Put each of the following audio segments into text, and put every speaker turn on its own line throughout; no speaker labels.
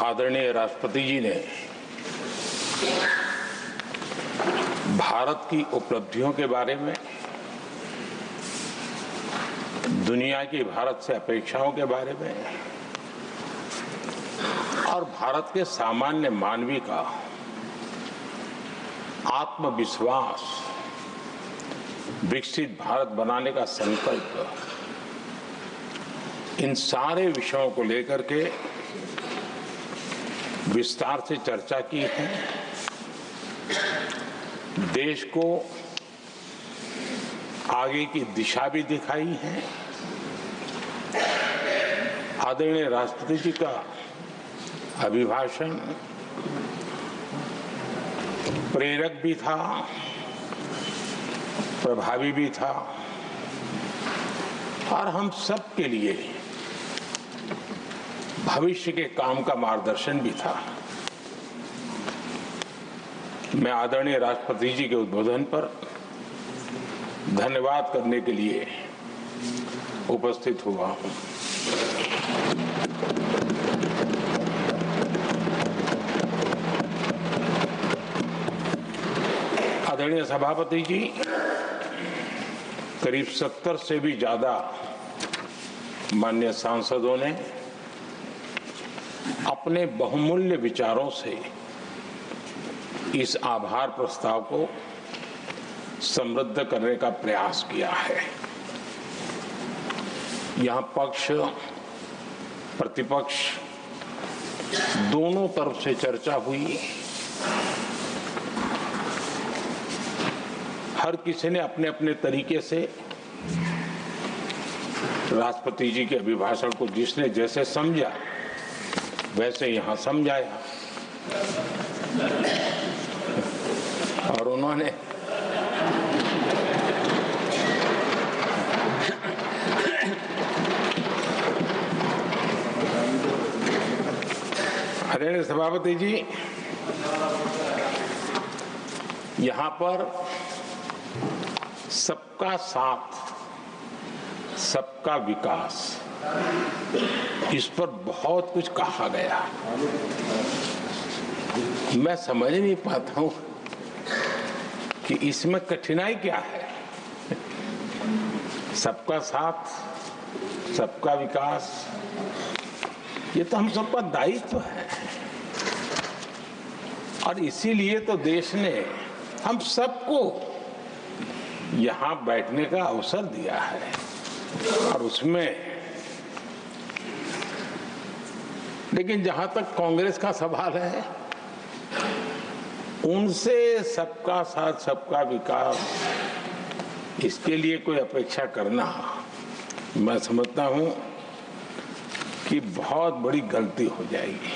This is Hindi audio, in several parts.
आदरणीय राष्ट्रपति जी ने भारत की उपलब्धियों के बारे में, दुनिया की भारत से अपेक्षाओं के बारे में और भारत के सामान्य मानवी का आत्मविश्वास, विकसित भारत बनाने का संकल्प, इन सारे विषयों को लेकर के विस्तार से चर्चा की है। देश को आगे की दिशा भी दिखाई है। आदरणीय राष्ट्रपति जी का अभिभाषण प्रेरक भी था, प्रभावी भी था और हम सब के लिए भविष्य के काम का मार्गदर्शन भी था। मैं आदरणीय राष्ट्रपति जी के उद्बोधन पर धन्यवाद करने के लिए उपस्थित हुआ हूं। आदरणीय सभापति जी, करीब 70 से भी ज्यादा माननीय सांसदों ने अपने बहुमूल्य विचारों से इस आभार प्रस्ताव को समृद्ध करने का प्रयास किया है। यहाँ पक्ष प्रतिपक्ष दोनों तरफ से चर्चा हुई। हर किसी ने अपने अपने तरीके से राष्ट्रपति जी के अभिभाषण को जिसने जैसे समझा वैसे यहाँ समझाया और उन्होंने आदरणीय सभापति जी, यहाँ पर सबका साथ, सबका विकास, इस पर बहुत कुछ कहा गया। मैं समझ नहीं पाता हूँ कि इसमें कठिनाई क्या है। सबका साथ, सबका विकास, ये तो हम सबका दायित्व है और इसीलिए तो देश ने हम सबको यहाँ बैठने का अवसर दिया है और उसमें, लेकिन जहां तक कांग्रेस का सवाल है, उनसे सबका साथ, सबका विकास, इसके लिए कोई अपेक्षा करना, मैं समझता हूं कि बहुत बड़ी गलती हो जाएगी।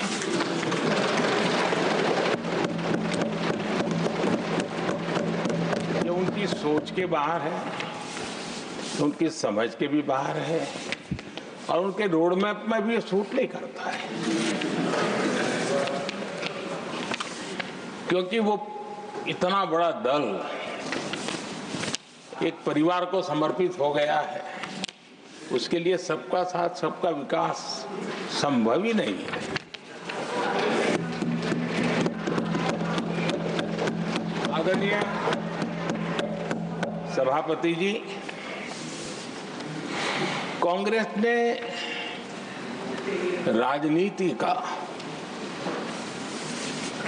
ये उनकी सोच के बाहर है, उनकी समझ के भी बाहर है और उनके रोड मैप में भी ये सूट नहीं करता है, क्योंकि वो इतना बड़ा दल एक परिवार को समर्पित हो गया है। उसके लिए सबका साथ, सबका विकास संभव ही नहीं है। आदरणीय सभापति जी, कांग्रेस ने राजनीति का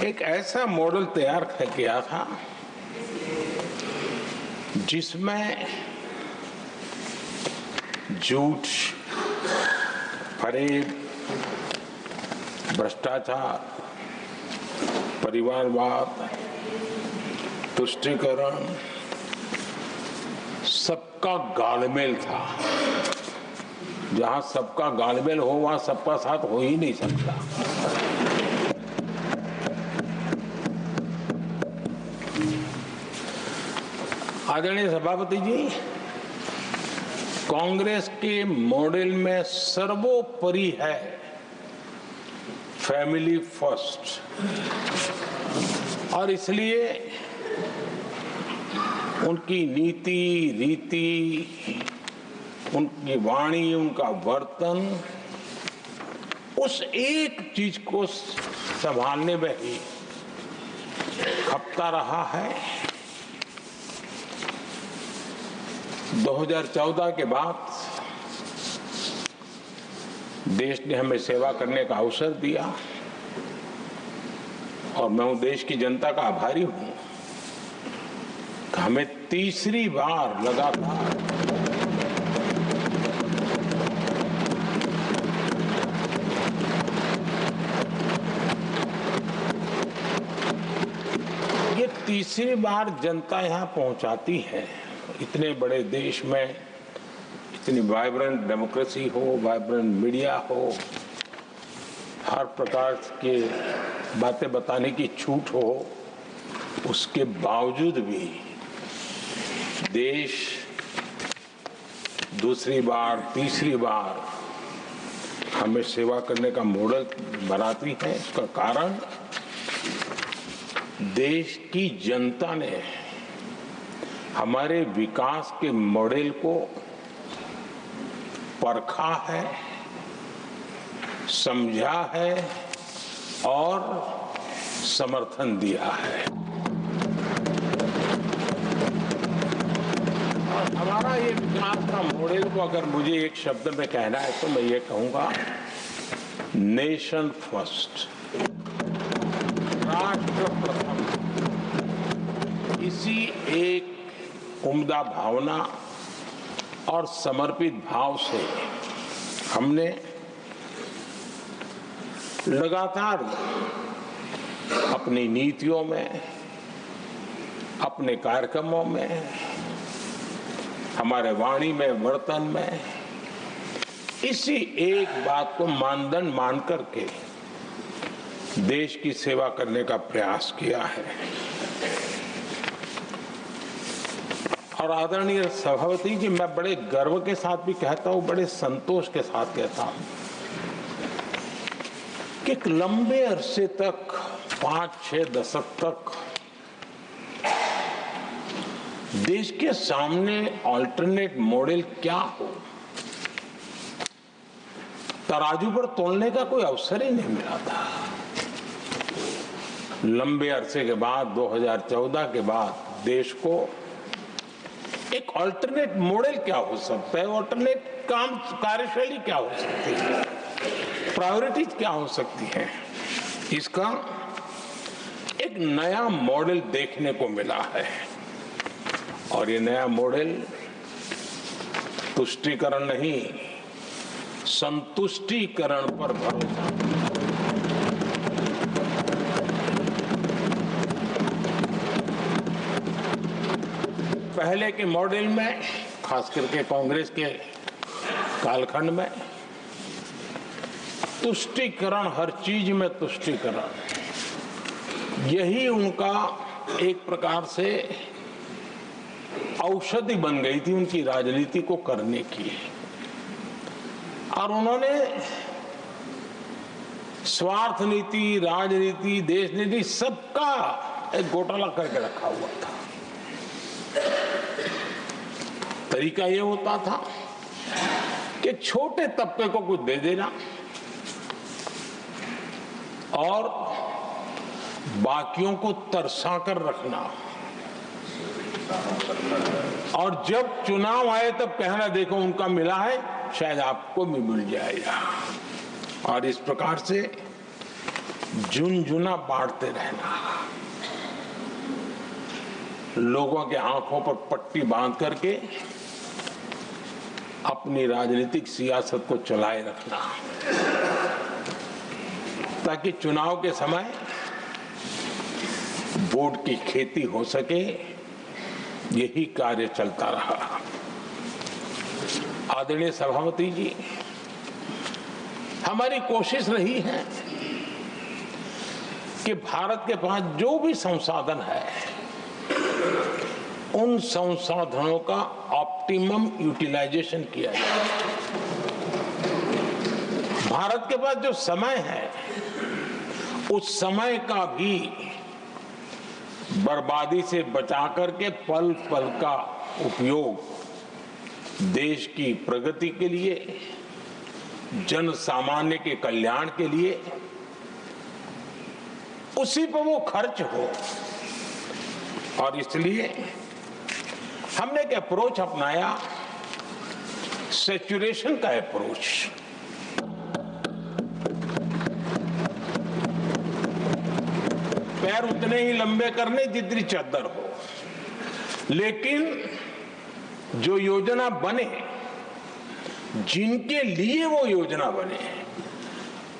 एक ऐसा मॉडल तैयार किया था जिसमें झूठ, फरेब, भ्रष्टाचार, परिवारवाद, तुष्टीकरण, सबका गालमेल था। जहां सबका गालमेल हो वहां सबका साथ हो ही नहीं सकता। आदरणीय सभापति जी, कांग्रेस के मॉडल में सर्वोपरि है फैमिली फर्स्ट और इसलिए उनकी नीति, रीति, उनकी वाणी, उनका वर्तन उस एक चीज को संभालने में ही खपता रहा है। 2014 के बाद देश ने हमें सेवा करने का अवसर दिया और मैं उन देश की जनता का आभारी हूं कि हमें तीसरी बार लगातार तीसरी बार जनता यहां पहुंचाती है। इतने बड़े देश में इतनी वाइब्रेंट डेमोक्रेसी हो, वाइब्रेंट मीडिया हो, हर प्रकार के बातें बताने की छूट हो, उसके बावजूद भी देश दूसरी बार तीसरी बार हमें सेवा करने का मॉडल बनाती है। इसका कारण देश की जनता ने हमारे विकास के मॉडल को परखा है, समझा है और समर्थन दिया है। और हमारा ये विकास का मॉडल को अगर मुझे एक शब्द में कहना है तो मैं ये कहूंगा, नेशन फर्स्ट, राष्ट्र प्रथम। इसी एक उम्दा भावना और समर्पित भाव से हमने लगातार अपनी नीतियों में, अपने कार्यक्रमों में, हमारे वाणी में, वर्तन में इसी एक बात को मानदंड मान करके देश की सेवा करने का प्रयास किया है। और आदरणीय सभापति जी, मैं बड़े गर्व के साथ भी कहता हूं, बड़े संतोष के साथ कहता हूं कि एक लंबे अरसे तक, 5-6 दशक तक देश के सामने अल्टरनेट मॉडल क्या हो, तराजू पर तोलने का कोई अवसर ही नहीं मिला था। लंबे अरसे के बाद 2014 के बाद देश को एक अल्टरनेट मॉडल क्या हो सकता है, अल्टरनेट कार्यशैली क्या हो सकती है, प्रायोरिटीज क्या हो सकती है, इसका एक नया मॉडल देखने को मिला है। और ये नया मॉडल तुष्टीकरण नहीं, संतुष्टीकरण पर भरोसा। पहले के मॉडल में, खास करके कांग्रेस के कालखंड में, तुष्टीकरण, हर चीज में तुष्टीकरण, यही उनका एक प्रकार से औषधि बन गई थी उनकी राजनीति को करने की। और उन्होंने स्वार्थ नीति, राजनीति, देश नीति, सबका एक घोटाला करके रखा हुआ था। तरीका ये होता था कि छोटे तबके को कुछ दे देना और बाकियों को तरसा कर रखना, और जब चुनाव आए तब कहना देखो उनका मिला है, शायद आपको भी मिल जाएगा। और इस प्रकार से झुनझुना बांटते रहना, लोगों के आंखों पर पट्टी बांध करके अपनी राजनीतिक सियासत को चलाए रखना, ताकि चुनाव के समय वोट की खेती हो सके। यही कार्य चलता रहा। आदरणीय सभापति जी, हमारी कोशिश रही है कि भारत के पास जो भी संसाधन है, उन संसाधनों का ऑप्टिमम यूटिलाइजेशन किया जाए। भारत के पास जो समय है, उस समय का भी बर्बादी से बचा करके पल पल का उपयोग देश की प्रगति के लिए, जन सामान्य के कल्याण के लिए, उसी पर वो खर्च हो। और इसलिए हमने एक अप्रोच अपनाया, सैचुरेशन का अप्रोच। पैर उतने ही लंबे करने जितनी चद्दर हो, लेकिन जो योजना बने, जिनके लिए वो योजना बने,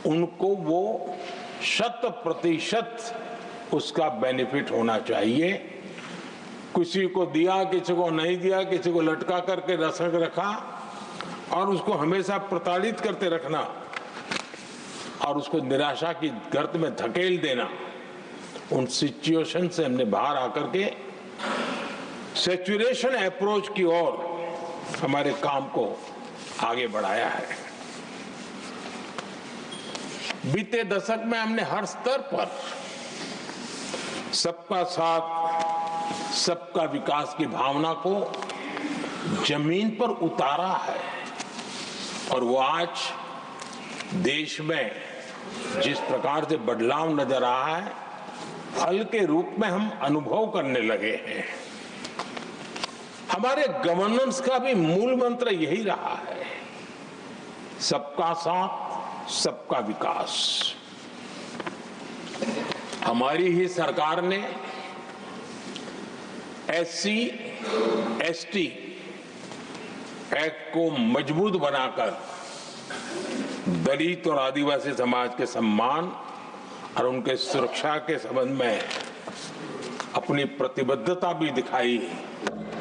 उनको वो 100% उसका बेनिफिट होना चाहिए। किसी को दिया, किसी को नहीं दिया, किसी को लटका करके रखा और उसको हमेशा प्रताड़ित करते रखना और उसको निराशा की गर्त में धकेल देना, उन सिचुएशन से हमने बाहर आकर के सैचुरेशन अप्रोच की ओर हमारे काम को आगे बढ़ाया है। बीते दशक में हमने हर स्तर पर सबका साथ, सबका विकास की भावना को जमीन पर उतारा है और वो आज देश में जिस प्रकार से बदलाव नजर आ रहा है, फल के रूप में हम अनुभव करने लगे हैं। हमारे गवर्नेंस का भी मूल मंत्र यही रहा है, सबका साथ, सबका विकास। हमारी ही सरकार ने SC, ST एक्ट को मजबूत बनाकर दलित और आदिवासी समाज के सम्मान और उनके सुरक्षा के संबंध में अपनी प्रतिबद्धता भी दिखाई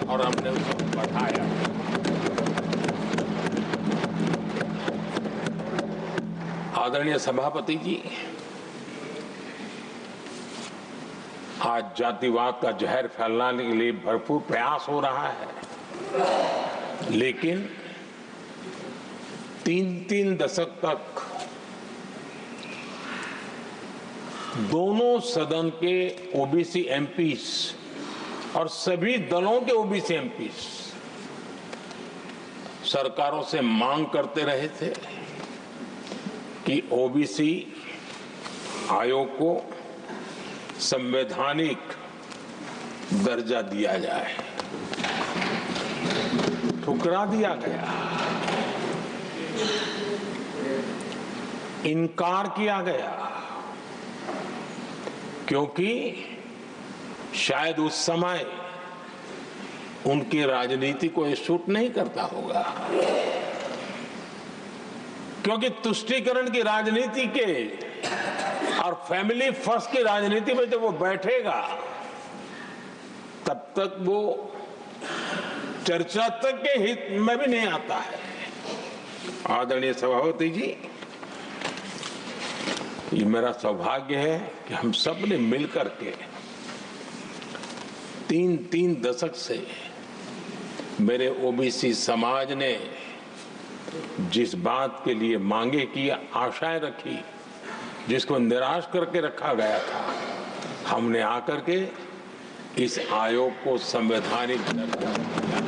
और हमने उसको बढ़ाया। आदरणीय सभापति जी, आज जातिवाद का जहर फैलाने के लिए भरपूर प्रयास हो रहा है, लेकिन 3 दशक तक दोनों सदन के OBC MPs और सभी दलों के OBC MPs सरकारों से मांग करते रहे थे कि OBC आयोग को संवैधानिक दर्जा दिया जाए। ठुकरा दिया गया, इनकार किया गया, क्योंकि शायद उस समय उनकी राजनीति को ये सूट नहीं करता होगा, क्योंकि तुष्टीकरण की राजनीति के और फैमिली फर्स्ट की राजनीति में जब वो बैठेगा तब तक वो चर्चा तक के हित में भी नहीं आता है। आदरणीय सभापति जी, ये मेरा सौभाग्य है कि हम सब ने मिलकर के 3 दशक से मेरे OBC समाज ने जिस बात के लिए मांगे की, आशाएं रखी, जिसको निराश करके रखा गया था, हमने आकर के इस आयोग को संवैधानिक दर्जा दिया।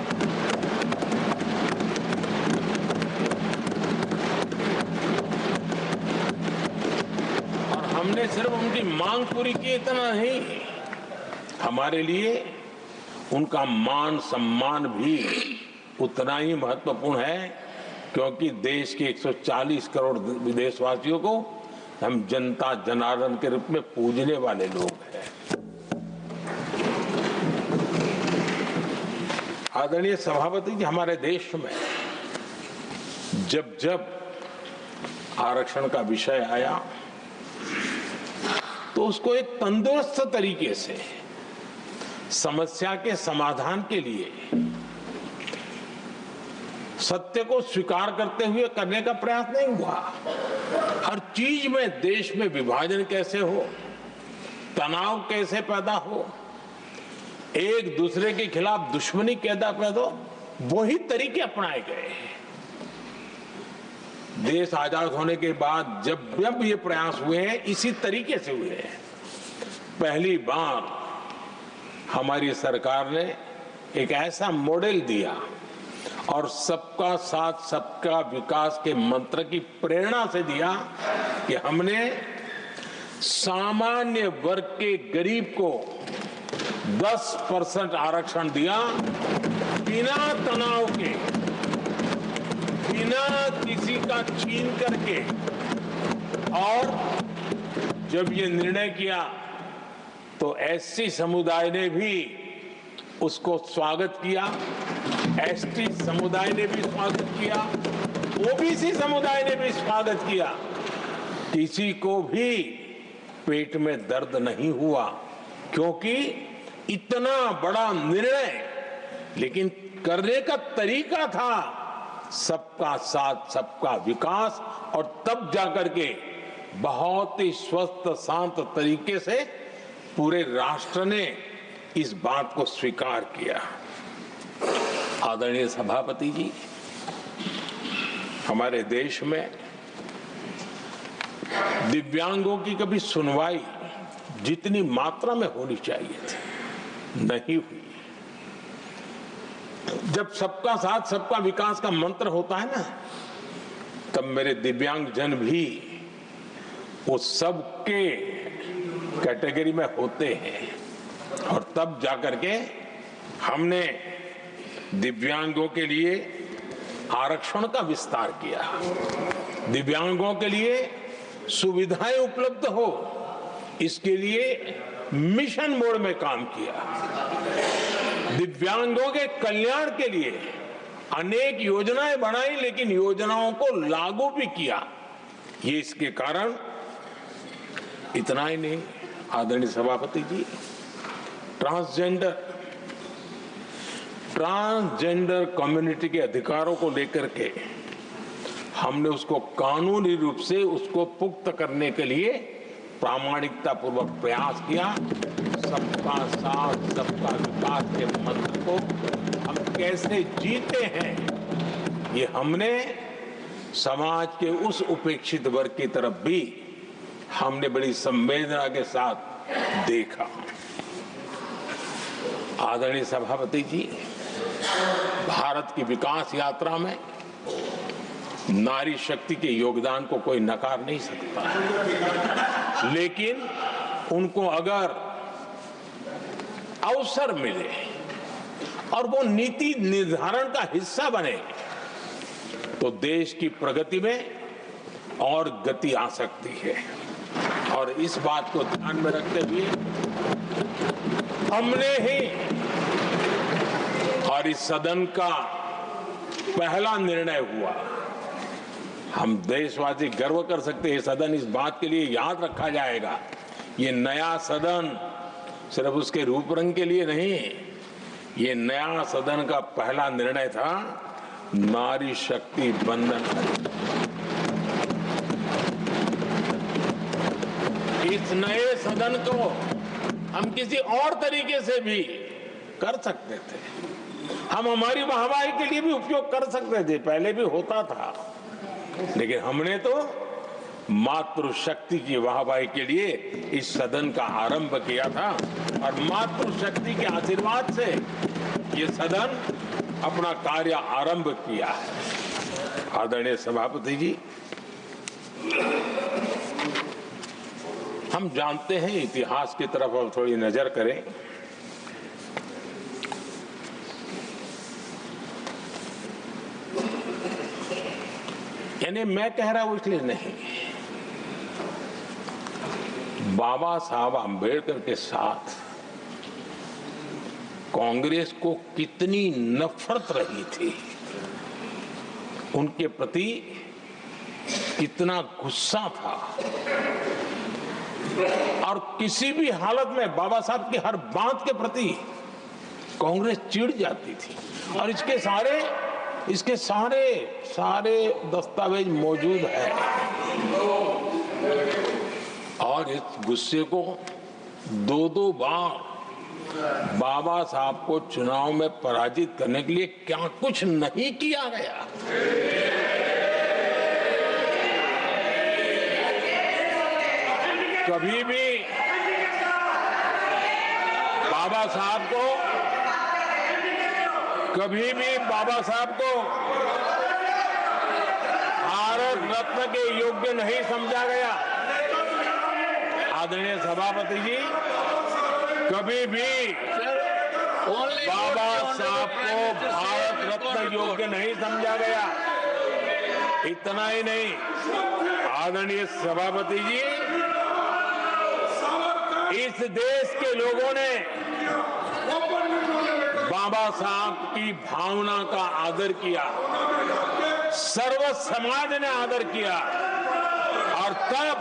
और हमने सिर्फ उनकी मांग पूरी की इतना नहीं, हमारे लिए उनका मान सम्मान भी उतना ही महत्वपूर्ण है, क्योंकि देश के 140 करोड़ देशवासियों को हम जनता जनार्दन के रूप में पूजने वाले लोग हैं। आदरणीय सभापति जी, हमारे देश में जब जब आरक्षण का विषय आया तो उसको एक तंदुरुस्त तरीके से समस्या के समाधान के लिए सत्य को स्वीकार करते हुए करने का प्रयास नहीं हुआ। हर चीज में देश में विभाजन कैसे हो, तनाव कैसे पैदा हो, एक दूसरे के खिलाफ दुश्मनी कैसे पैदा हो, वही तरीके अपनाए गए। देश आजाद होने के बाद जब जब ये प्रयास हुए हैं, इसी तरीके से हुए हैं। पहली बार हमारी सरकार ने एक ऐसा मॉडल दिया और सबका साथ सबका विकास के मंत्र की प्रेरणा से दिया कि हमने सामान्य वर्ग के गरीब को 10% आरक्षण दिया, बिना तनाव के, बिना किसी का छीन करके। और जब ये निर्णय किया तो एससी समुदाय ने भी उसको स्वागत किया, एसटी समुदाय ने भी स्वागत किया, ओबीसी समुदाय ने भी स्वागत किया। किसी को भी पेट में दर्द नहीं हुआ, क्योंकि इतना बड़ा निर्णय, लेकिन करने का तरीका था सबका साथ सबका विकास, और तब जाकर के बहुत ही स्वस्थ शांत तरीके से पूरे राष्ट्र ने इस बात को स्वीकार किया। आदरणीय सभापति जी, हमारे देश में दिव्यांगों की कभी सुनवाई जितनी मात्रा में होनी चाहिए थी नहीं हुई। जब सबका साथ सबका विकास का मंत्र होता है ना, तब मेरे दिव्यांग जन भी उस सबके कैटेगरी में होते हैं, और तब जाकर के हमने दिव्यांगों के लिए आरक्षण का विस्तार किया, दिव्यांगों के लिए सुविधाएं उपलब्ध हो, इसके लिए मिशन मोड में काम किया, दिव्यांगों के कल्याण के लिए अनेक योजनाएं बनाई, लेकिन योजनाओं को लागू भी किया। ये इसके कारण इतना ही नहीं, आदरणीय सभापति जी, ट्रांसजेंडर कम्युनिटी के अधिकारों को लेकर के हमने उसको कानूनी रूप से उसको पुख्त करने के लिए प्रामाणिकता पूर्वक प्रयास किया। सबका साथ सबका विकास के मंत्र को हम कैसे जीते हैं, ये हमने समाज के उस उपेक्षित वर्ग की तरफ भी हमने बड़ी संवेदना के साथ देखा। आदरणीय सभापति जी, भारत की विकास यात्रा में नारी शक्ति के योगदान को कोई नकार नहीं सकता, लेकिन उनको अगर अवसर मिले और वो नीति निर्धारण का हिस्सा बने तो देश की प्रगति में और गति आ सकती है। और इस बात को ध्यान में रखते हुए हमने ही और इस सदन का पहला निर्णय हुआ, हम देशवासी गर्व कर सकते हैं, सदन इस बात के लिए याद रखा जाएगा, ये नया सदन सिर्फ उसके रूप रंग के लिए नहीं, ये नया सदन का पहला निर्णय था नारी शक्ति बंधन। इस नए सदन को हम किसी और तरीके से भी कर सकते थे, हम हमारी वाहवाही के लिए भी उपयोग कर सकते थे, पहले भी होता था, लेकिन हमने तो मातृशक्ति की वाहवाही के लिए इस सदन का आरंभ किया था, और मातृशक्ति के आशीर्वाद से ये सदन अपना कार्य आरंभ किया है। आदरणीय सभापति जी, हम जानते हैं, इतिहास की तरफ अब थोड़ी नजर करें, यानी मैं कह रहा हूं इसलिए नहीं, बाबा साहब आंबेडकर के साथ कांग्रेस को कितनी नफरत रही थी, उनके प्रति कितना गुस्सा था, और किसी भी हालत में बाबा साहब की हर बात के प्रति कांग्रेस चिढ़ जाती थी, और इसके सारे दस्तावेज मौजूद है। और इस गुस्से को दो बार बाबा साहब को चुनाव में पराजित करने के लिए क्या कुछ नहीं किया गया। कभी भी बाबा साहब को कभी भी बाबा साहब को भारत रत्न के योग्य नहीं समझा गया। आदरणीय सभापति जी, कभी भी बाबा साहब को भारत रत्न योग्य नहीं समझा गया। इतना ही नहीं, आदरणीय सभापति जी, इस देश के लोगों ने बाबा साहब की भावना का आदर किया, सर्व समाज ने आदर किया, और तब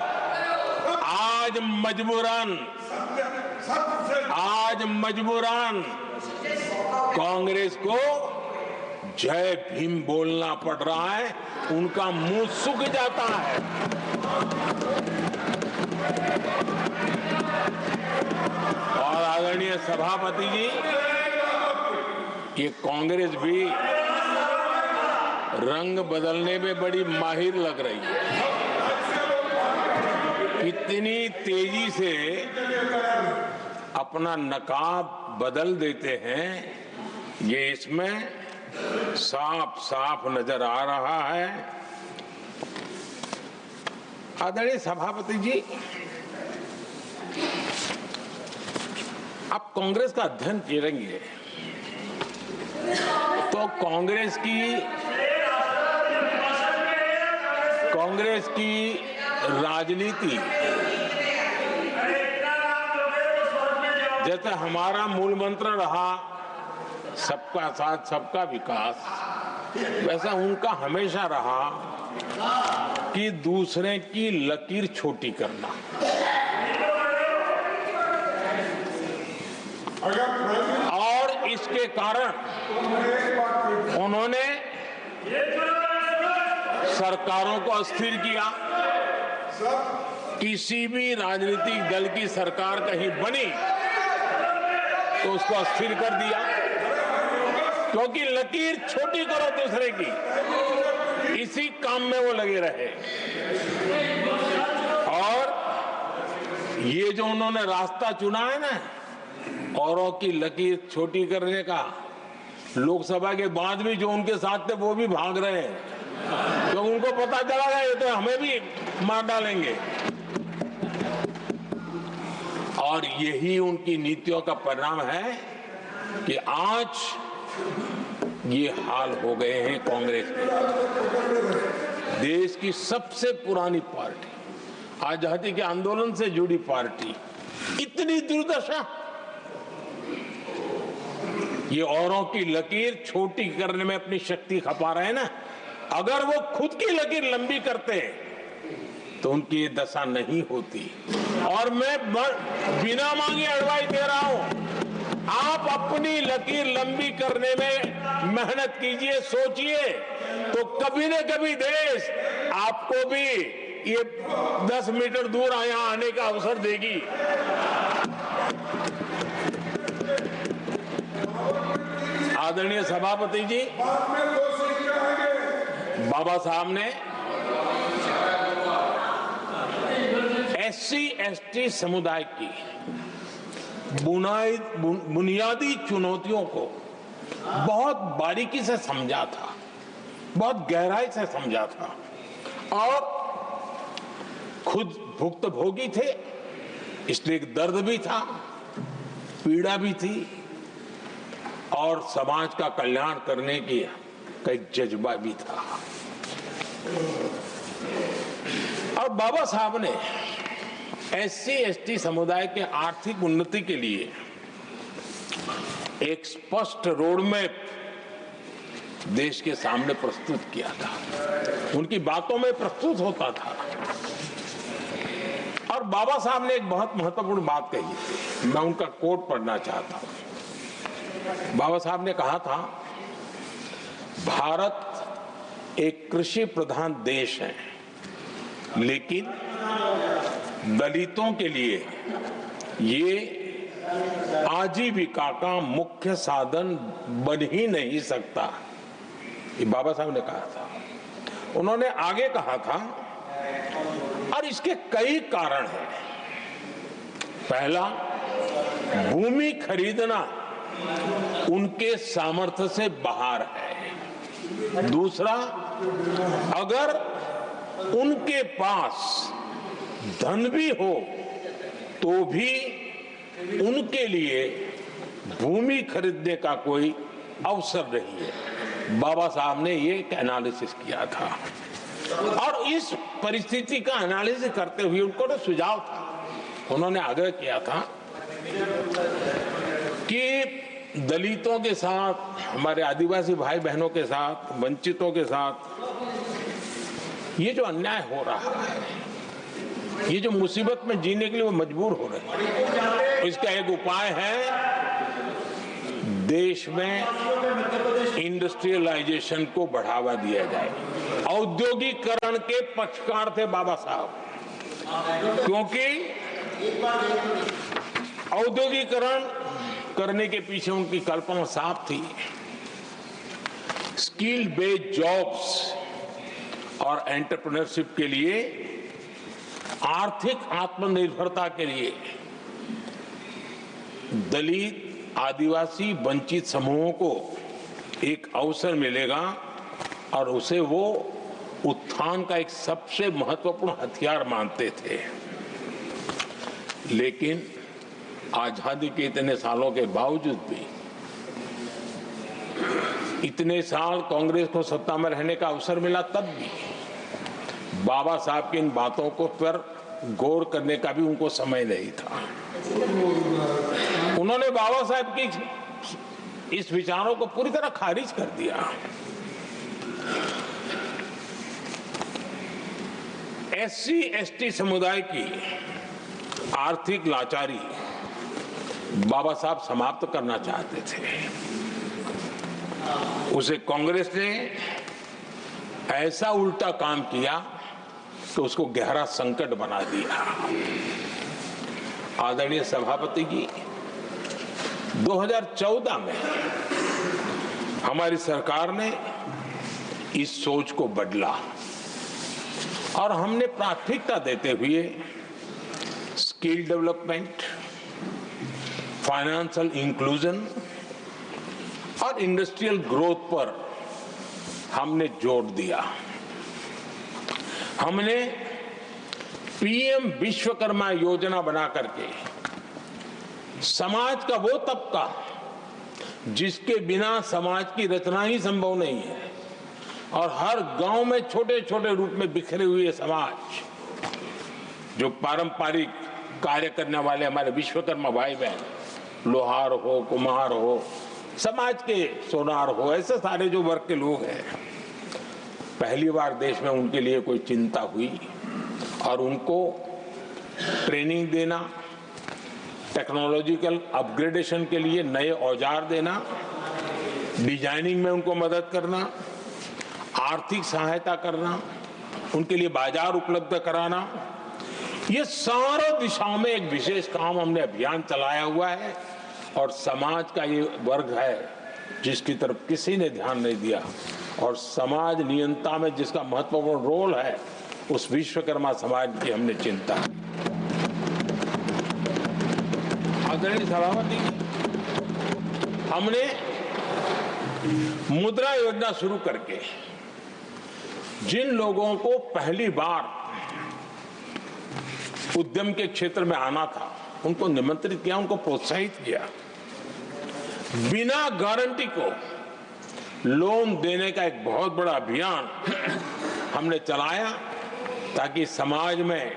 आज मजबूरन कांग्रेस को जय भीम बोलना पड़ रहा है, उनका मुंह सूख जाता है। और आदरणीय सभापति जी, ये कांग्रेस भी रंग बदलने में बड़ी माहिर लग रही है। इतनी तेजी से अपना नकाब बदल देते हैं, ये इसमें साफ साफ नजर आ रहा है। आदरणीय सभापति जी, आप कांग्रेस का अध्ययन करेंगे तो कांग्रेस की राजनीति, जैसे हमारा मूल मंत्र रहा सबका साथ सबका विकास, वैसा उनका हमेशा रहा कि दूसरे की लकीर छोटी करना। और इसके कारण उन्होंने सरकारों को अस्थिर किया। किसी भी राजनीतिक दल की सरकार कहीं बनी तो उसको अस्थिर कर दिया, क्योंकि लकीर छोटी करो दूसरे की, इसी काम में वो लगे रहे। और ये जो उन्होंने रास्ता चुना है ना, औरों की लकीर छोटी करने का, लोकसभा के बाद भी जो उनके साथ थे वो भी भाग रहे हैं, तो उनको पता चला गया ये तो हमें भी मार डालेंगे। और यही उनकी नीतियों का परिणाम है कि आज ये हाल हो गए हैं कांग्रेस के। देश की सबसे पुरानी पार्टी, आजादी के आंदोलन से जुड़ी पार्टी, इतनी दुर्दशा। ये औरों की लकीर छोटी करने में अपनी शक्ति खपा रहे हैं ना। अगर वो खुद की लकीर लंबी करते तो उनकी ये दशा नहीं होती। और मैं बिना मांगे एडवाइस दे रहा हूं, आप अपनी लकीर लंबी करने में मेहनत कीजिए, सोचिए, तो कभी न कभी देश आपको भी ये 10 मीटर दूर यहाँ आने का अवसर देगी। आदरणीय सभापति जी, बाबा साहब ने SC/ST समुदाय की बुनियादी चुनौतियों को बहुत बारीकी से समझा था, बहुत गहराई से समझा था, और खुद भुक्तभोगी थे, इसलिए एक दर्द भी था, पीड़ा भी थी, और समाज का कल्याण करने की एक जज्बा भी था। और बाबा साहब ने SC/ST समुदाय के आर्थिक उन्नति के लिए एक स्पष्ट रोडमैप देश के सामने प्रस्तुत किया था, उनकी बातों में प्रस्तुत होता था। और बाबा साहब ने एक बहुत महत्वपूर्ण बात कही थी, मैं उनका कोट पढ़ना चाहता हूं। बाबा साहब ने कहा था, भारत एक कृषि प्रधान देश है, लेकिन दलितों के लिए ये आजीविका का मुख्य साधन बन ही नहीं सकता। ये बाबा साहब ने कहा था। उन्होंने आगे कहा था, और इसके कई कारण हैं। पहला, भूमि खरीदना उनके सामर्थ्य से बाहर है। दूसरा, अगर उनके पास धन भी हो तो भी उनके लिए भूमि खरीदने का कोई अवसर नहीं है। बाबा साहब ने ये एक एनालिसिस किया था और इस परिस्थिति का एनालिसिस करते हुए उनको तो सुझाव था, उन्होंने आग्रह किया था कि दलितों के साथ, हमारे आदिवासी भाई बहनों के साथ, वंचितों के साथ ये जो अन्याय हो रहा है, ये जो मुसीबत में जीने के लिए वो मजबूर हो रहे हैं, इसका एक उपाय है देश में इंडस्ट्रियलाइजेशन को बढ़ावा दिया जाए। औद्योगिकरण के पक्षकार थे बाबा साहब, क्योंकि औद्योगिकरण करने के पीछे उनकी कल्पना साफ थी। स्किल बेस्ड जॉब्स और एंटरप्रेन्योरशिप के लिए, आर्थिक आत्मनिर्भरता के लिए दलित, आदिवासी, वंचित समूहों को एक अवसर मिलेगा और उसे वो उत्थान का एक सबसे महत्वपूर्ण हथियार मानते थे। लेकिन आजादी के इतने सालों के बावजूद भी, इतने साल कांग्रेस को सत्ता में रहने का अवसर मिला, तब भी बाबा साहब की इन बातों को पर गौर करने का भी उनको समय नहीं था। उन्होंने बाबा साहब की इस विचारों को पूरी तरह खारिज कर दिया। एससी एसटी समुदाय की आर्थिक लाचारी बाबा साहब समाप्त करना चाहते थे। उसे कांग्रेस ने ऐसा उल्टा काम किया तो उसको गहरा संकट बना दिया। आदरणीय सभापति जी, 2014 में हमारी सरकार ने इस सोच को बदला और हमने प्राथमिकता देते हुए स्किल डेवलपमेंट, फाइनेंशियल इंक्लूजन और इंडस्ट्रियल ग्रोथ पर हमने जोर दिया। हमने पीएम विश्वकर्मा योजना बना करके समाज का वो तबका जिसके बिना समाज की रचना ही संभव नहीं है, और हर गांव में छोटे छोटे रूप में बिखरे हुए समाज, जो पारंपरिक कार्य करने वाले हमारे विश्वकर्मा भाई बहन, लोहार हो, कुम्हार हो, समाज के सोनार हो, ऐसे सारे जो वर्ग के लोग हैं, पहली बार देश में उनके लिए कोई चिंता हुई और उनको ट्रेनिंग देना, टेक्नोलॉजिकल अपग्रेडेशन के लिए नए औजार देना, डिजाइनिंग में उनको मदद करना, आर्थिक सहायता करना, उनके लिए बाजार उपलब्ध कराना, ये सारों दिशाओं में एक विशेष काम हमने अभियान चलाया हुआ है। और समाज का ये वर्ग है जिसकी तरफ किसी ने ध्यान नहीं दिया, और समाज नियंत्रण में जिसका महत्वपूर्ण रोल है, उस विश्वकर्मा समाज की हमने चिंता। आदरणीय सभापति, हमने मुद्रा योजना शुरू करके जिन लोगों को पहली बार उद्यम के क्षेत्र में आना था, उनको निमंत्रित किया, उनको प्रोत्साहित किया। बिना गारंटी को लोन देने का एक बहुत बड़ा अभियान हमने चलाया, ताकि समाज में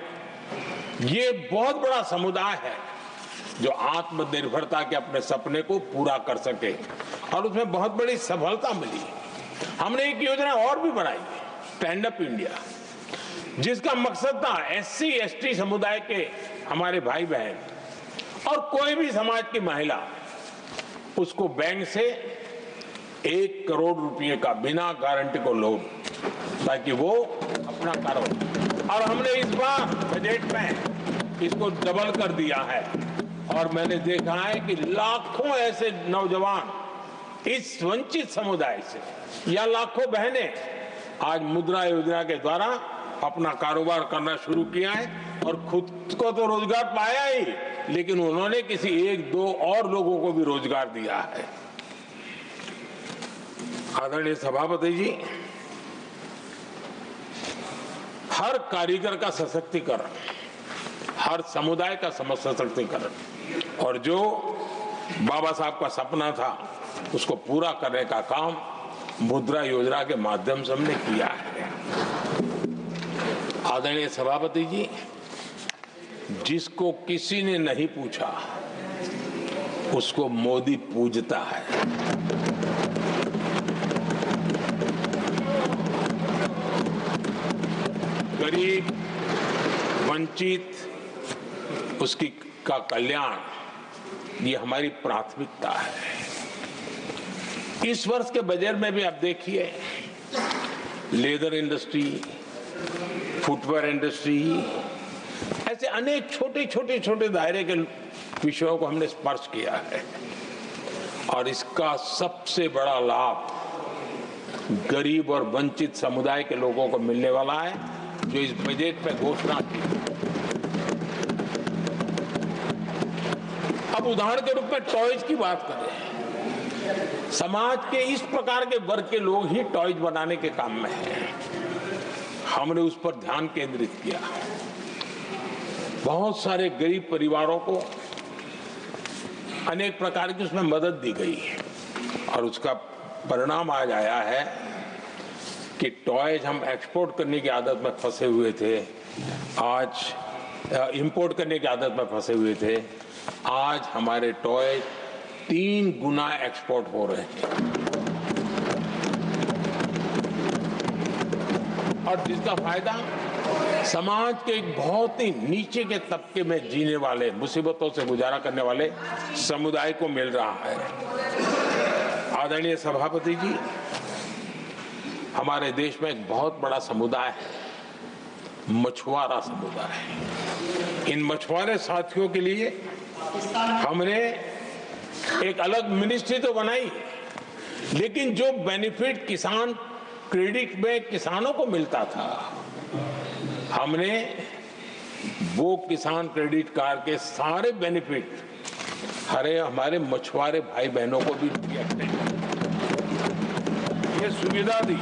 ये बहुत बड़ा समुदाय है जो आत्मनिर्भरता के अपने सपने को पूरा कर सके, और उसमें बहुत बड़ी सफलता मिली। हमने एक योजना और भी बनाई, स्टैंड अप इंडिया, जिसका मकसद था एससी एसटी समुदाय के हमारे भाई बहन और कोई भी समाज की महिला, उसको बैंक से 1 करोड़ रुपए का बिना गारंटी को लोन, ताकि वो अपना कारोबार, और हमने इस बार बजट में इसको डबल कर दिया है। और मैंने देखा है कि लाखों ऐसे नौजवान इस वंचित समुदाय से, या लाखों बहनें आज मुद्रा योजना के द्वारा अपना कारोबार करना शुरू किया है, और खुद को तो रोजगार पाया ही, लेकिन उन्होंने किसी एक दो और लोगों को भी रोजगार दिया है। आदरणीय सभापति जी, हर कारीगर का सशक्तिकरण, हर समुदाय का सशक्तिकरण और जो बाबा साहब का सपना था उसको पूरा करने का काम मुद्रा योजना के माध्यम से हमने किया है। आदरणीय सभापति जी, जिसको किसी ने नहीं पूछा उसको मोदी पूजता है। गरीब, वंचित, उसकी का कल्याण, ये हमारी प्राथमिकता है। इस वर्ष के बजट में भी आप देखिए, लेदर इंडस्ट्री, फुटवेयर इंडस्ट्री, ऐसे अनेक छोटे दायरे के विषयों को हमने स्पर्श किया है और इसका सबसे बड़ा लाभ गरीब और वंचित समुदाय के लोगों को मिलने वाला है, जो इस बजट पे घोषणा की। अब उदाहरण के रूप में टॉयज की बात करें, समाज के इस प्रकार के वर्ग के लोग ही टॉयज बनाने के काम में हैं। हमने उस पर ध्यान केंद्रित किया। बहुत सारे गरीब परिवारों को अनेक प्रकार की उसमें मदद दी गई और उसका परिणाम आज आया है कि टॉयज हम एक्सपोर्ट करने की आदत में फंसे हुए थे, आज इंपोर्ट करने की आदत में फंसे हुए थे, आज हमारे टॉयज 3 गुना एक्सपोर्ट हो रहे हैं और जिसका फायदा समाज के एक बहुत ही नीचे के तबके में जीने वाले, मुसीबतों से गुजारा करने वाले समुदाय को मिल रहा है। आदरणीय सभापति जी, हमारे देश में एक बहुत बड़ा समुदाय है, मछुआरा समुदाय। इन मछुआरे साथियों के लिए हमने एक अलग मिनिस्ट्री तो बनाई, लेकिन जो बेनिफिट किसान क्रेडिट में किसानों को मिलता था, हमने वो किसान क्रेडिट कार्ड के सारे बेनिफिट हमारे मछुआरे भाई बहनों को भी दिया, ये सुविधा दी।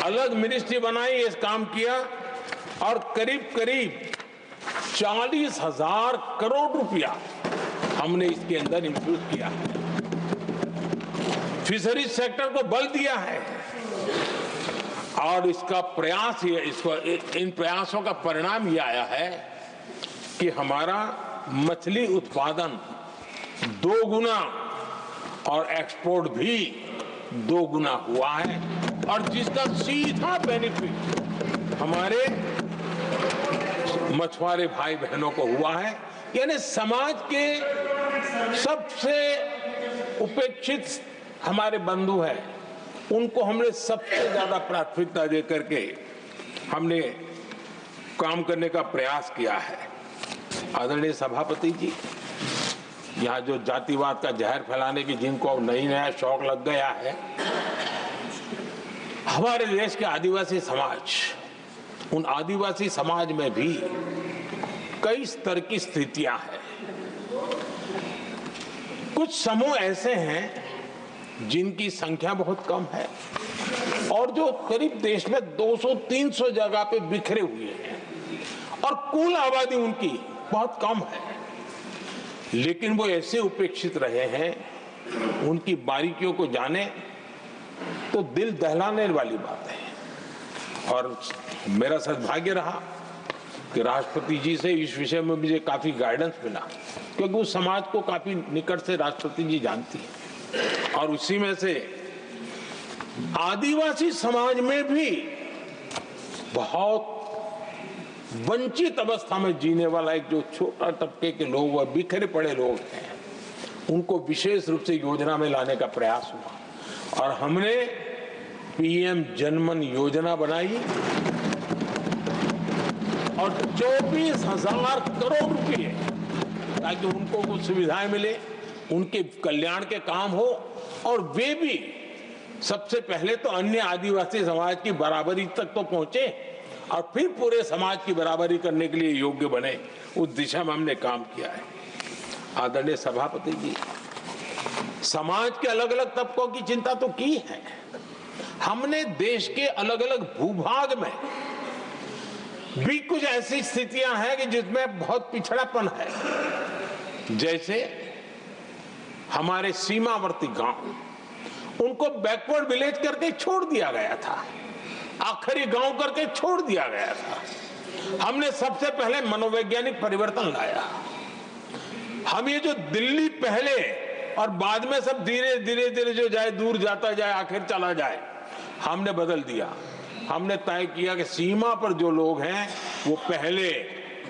अलग मिनिस्ट्री बनाई, इस काम किया और करीब 40,000 करोड़ रुपया हमने इसके अंदर इंफ्यूज किया है। फिशरीज सेक्टर को बल दिया है और इसका प्रयास इन प्रयासों का परिणाम ये आया है कि हमारा मछली उत्पादन 2 गुना और एक्सपोर्ट भी 2 गुना हुआ है और जिसका सीधा बेनिफिट हमारे मछुआरे भाई बहनों को हुआ है। यानी समाज के सबसे उपेक्षित हमारे बंधु हैं, उनको हमने सबसे ज्यादा प्राथमिकता दे करके हमने काम करने का प्रयास किया है। आदरणीय सभापति जी, यहाँ जो जातिवाद का जहर फैलाने की जिनको नया शौक लग गया है, हमारे देश के आदिवासी समाज, उन आदिवासी समाज में भी कई स्तर की स्थितियां हैं। कुछ समूह ऐसे हैं जिनकी संख्या बहुत कम है और जो करीब देश में 200-300 जगह पे बिखरे हुए हैं और कुल आबादी उनकी बहुत कम है, लेकिन वो ऐसे उपेक्षित रहे हैं, उनकी बारीकियों को जाने तो दिल दहलाने वाली बात है। और मेरा सद्भाग्य रहा कि राष्ट्रपति जी से इस विषय में मुझे काफी गाइडेंस मिला, क्योंकि उस समाज को काफी निकट से राष्ट्रपति जी जानती है और उसी में से आदिवासी समाज में भी बहुत वंचित अवस्था में जीने वाला एक जो छोटा तबके के लोग व बिखरे पड़े लोग हैं, उनको विशेष रूप से योजना में लाने का प्रयास हुआ और हमने पीएम जनमन योजना बनाई और 24,000 करोड़ रुपए ताकि उनको कुछ सुविधाएं मिले, उनके कल्याण के काम हो और वे भी सबसे पहले तो अन्य आदिवासी समाज की बराबरी तक तो पहुंचे और फिर पूरे समाज की बराबरी करने के लिए योग्य बने, उस दिशा में हमने काम किया है। आदरणीय सभापति जी, समाज के अलग अलग तबकों की चिंता तो की है। हमने देश के अलग अलग भूभाग में भी कुछ ऐसी स्थितियां हैं कि जिसमें बहुत पिछड़ापन है। जैसे हमारे सीमावर्ती गांव, उनको बैकवर्ड विलेज करके छोड़ दिया गया था, आखिरी गांव करके छोड़ दिया गया था। हमने सबसे पहले मनोवैज्ञानिक परिवर्तन लाया। हम ये जो दिल्ली पहले और बाद में सब धीरे धीरे जो जाए दूर जाता जाए आखिर चला जाए, हमने बदल दिया। हमने तय किया कि सीमा पर जो लोग हैं वो पहले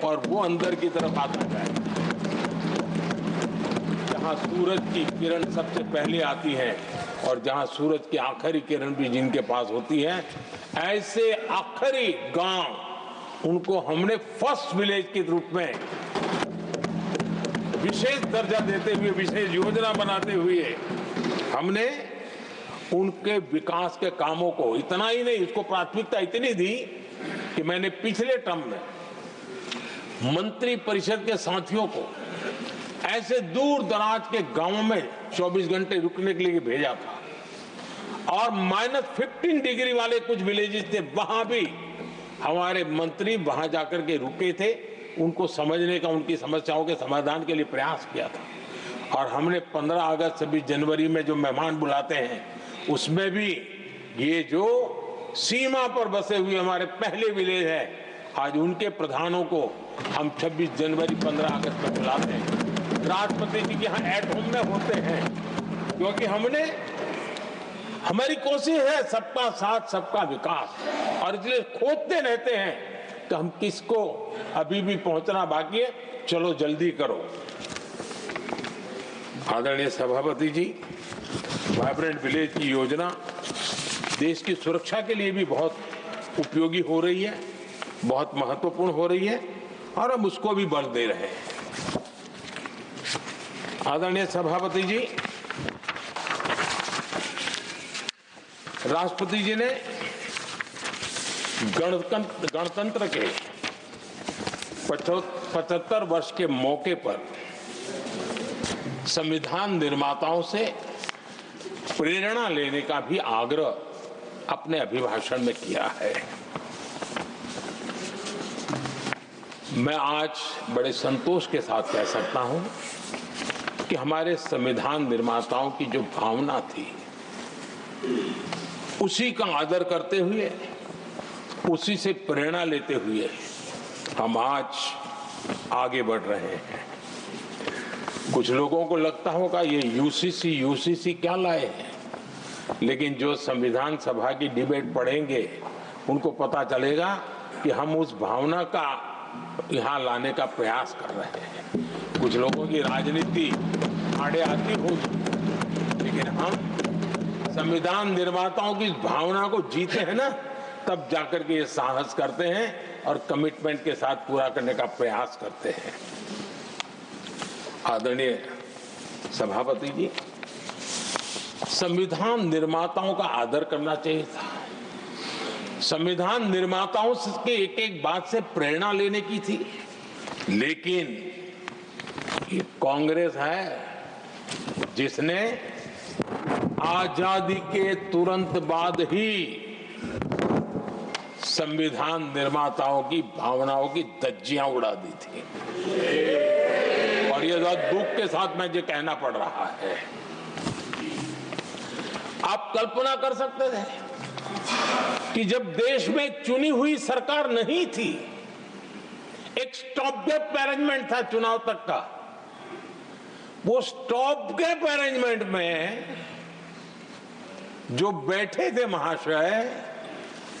और वो अंदर की तरफ आता जाए। जहां सूरज की किरण सबसे पहले आती है और जहां सूरज की आखिरी किरण भी जिनके पास होती है, ऐसे आखिरी गांव उनको हमने फर्स्ट विलेज के रूप में विशेष दर्जा देते हुए, विशेष योजना बनाते हुए हमने उनके विकास के कामों को, इतना ही नहीं, इसको प्राथमिकता इतनी दी कि मैंने पिछले टर्म में मंत्री परिषद के साथियों को ऐसे दूर दराज के गांवों में 24 घंटे रुकने के लिए भेजा था। और -15 डिग्री वाले कुछ विलेजेस थे, वहां भी हमारे मंत्री वहां जाकर के रुके थे, उनको समझने का, उनकी समस्याओं के समाधान के लिए प्रयास किया था। और हमने 15 अगस्त 26 जनवरी में जो मेहमान बुलाते हैं, उसमें भी ये जो सीमा पर बसे हुए हमारे पहले विलेज है, आज उनके प्रधानों को हम 26 जनवरी 15 अगस्त में बुलाते हैं। राष्ट्रपति जी के यहाँ एट होम में होते हैं, क्योंकि हमारी कोशिश है सबका साथ सबका विकास, और इसलिए खोजते रहते हैं कि हम किसको अभी भी पहुंचना बाकी है, चलो जल्दी करो। आदरणीय सभापति जी, वाइब्रेंट विलेज की योजना देश की सुरक्षा के लिए भी बहुत उपयोगी हो रही है, बहुत महत्वपूर्ण हो रही है, और हम उसको भी बल दे रहे हैं। आदरणीय सभापति जी, राष्ट्रपति जी ने गणतंत्र के 75 वर्ष के मौके पर संविधान निर्माताओं से प्रेरणा लेने का भी आग्रह अपने अभिभाषण में किया है। मैं आज बड़े संतोष के साथ कह सकता हूं कि हमारे संविधान निर्माताओं की जो भावना थी, उसी का आदर करते हुए, उसी से प्रेरणा लेते हुए हम आज आगे बढ़ रहे हैं। कुछ लोगों को लगता होगा ये यूसीसी क्या लाए हैं, लेकिन जो संविधान सभा की डिबेट पढ़ेंगे उनको पता चलेगा कि हम उस भावना का यहाँ लाने का प्रयास कर रहे हैं। कुछ लोगों की राजनीति आड़े आती होगी, लेकिन हम संविधान निर्माताओं की भावना को जीते हैं ना, तब जाकर के ये साहस करते हैं और कमिटमेंट के साथ पूरा करने का प्रयास करते हैं। आदरणीय सभापति जी, संविधान निर्माताओं का आदर करना चाहिए था। संविधान निर्माताओं के एक एक बात से प्रेरणा लेने की थी, लेकिन ये कांग्रेस है जिसने आजादी के तुरंत बाद ही संविधान निर्माताओं की भावनाओं की धज्जियां उड़ा दी थी। और ये बहुत दुख के साथ मुझे कहना पड़ रहा है। आप कल्पना कर सकते थे कि जब देश में चुनी हुई सरकार नहीं थी, एक स्टॉप गैप अरेंजमेंट था चुनाव तक का, वो स्टॉप गैप अरेंजमेंट में जो बैठे थे महाशय,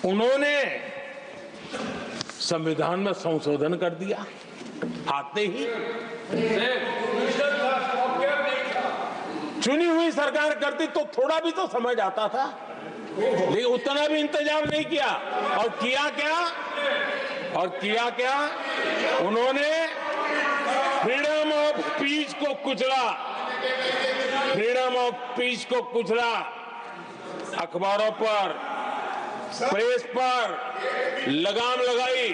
उन्होंने संविधान में संशोधन कर दिया। आते ही चुनी हुई सरकार करती तो थोड़ा भी तो समझ आता था, लेकिन उतना भी इंतजाम नहीं किया। और किया क्या उन्होंने फ्रीडम ऑफ स्पीच को कुचला, फ्रीडम ऑफ स्पीच को कुचला। अखबारों पर प्रेस पर लगाम लगाई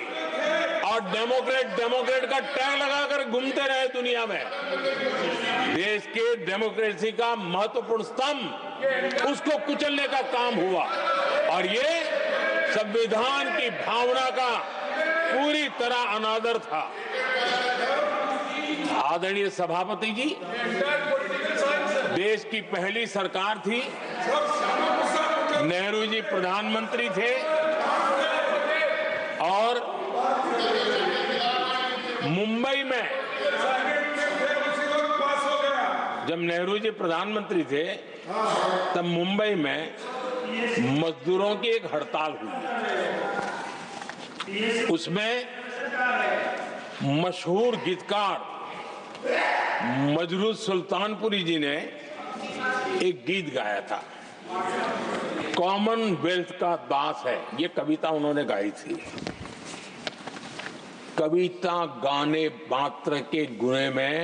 और डेमोक्रेट का टैग लगाकर घूमते रहे दुनिया में। देश के डेमोक्रेसी का महत्वपूर्ण स्तंभ उसको कुचलने का काम हुआ और ये संविधान की भावना का पूरी तरह अनादर था। आदरणीय सभापति जी, देश की पहली सरकार थी, नेहरू जी प्रधानमंत्री थे और मुंबई में जब नेहरू जी प्रधानमंत्री थे तब मुंबई में मजदूरों की एक हड़ताल हुई। उसमें मशहूर गीतकार मजरूह सुल्तानपुरी जी ने एक गीत गाया था, कॉमनवेल्थ का दास है। ये कविता उन्होंने गाई थी। कविता गाने मात्र के गुणे में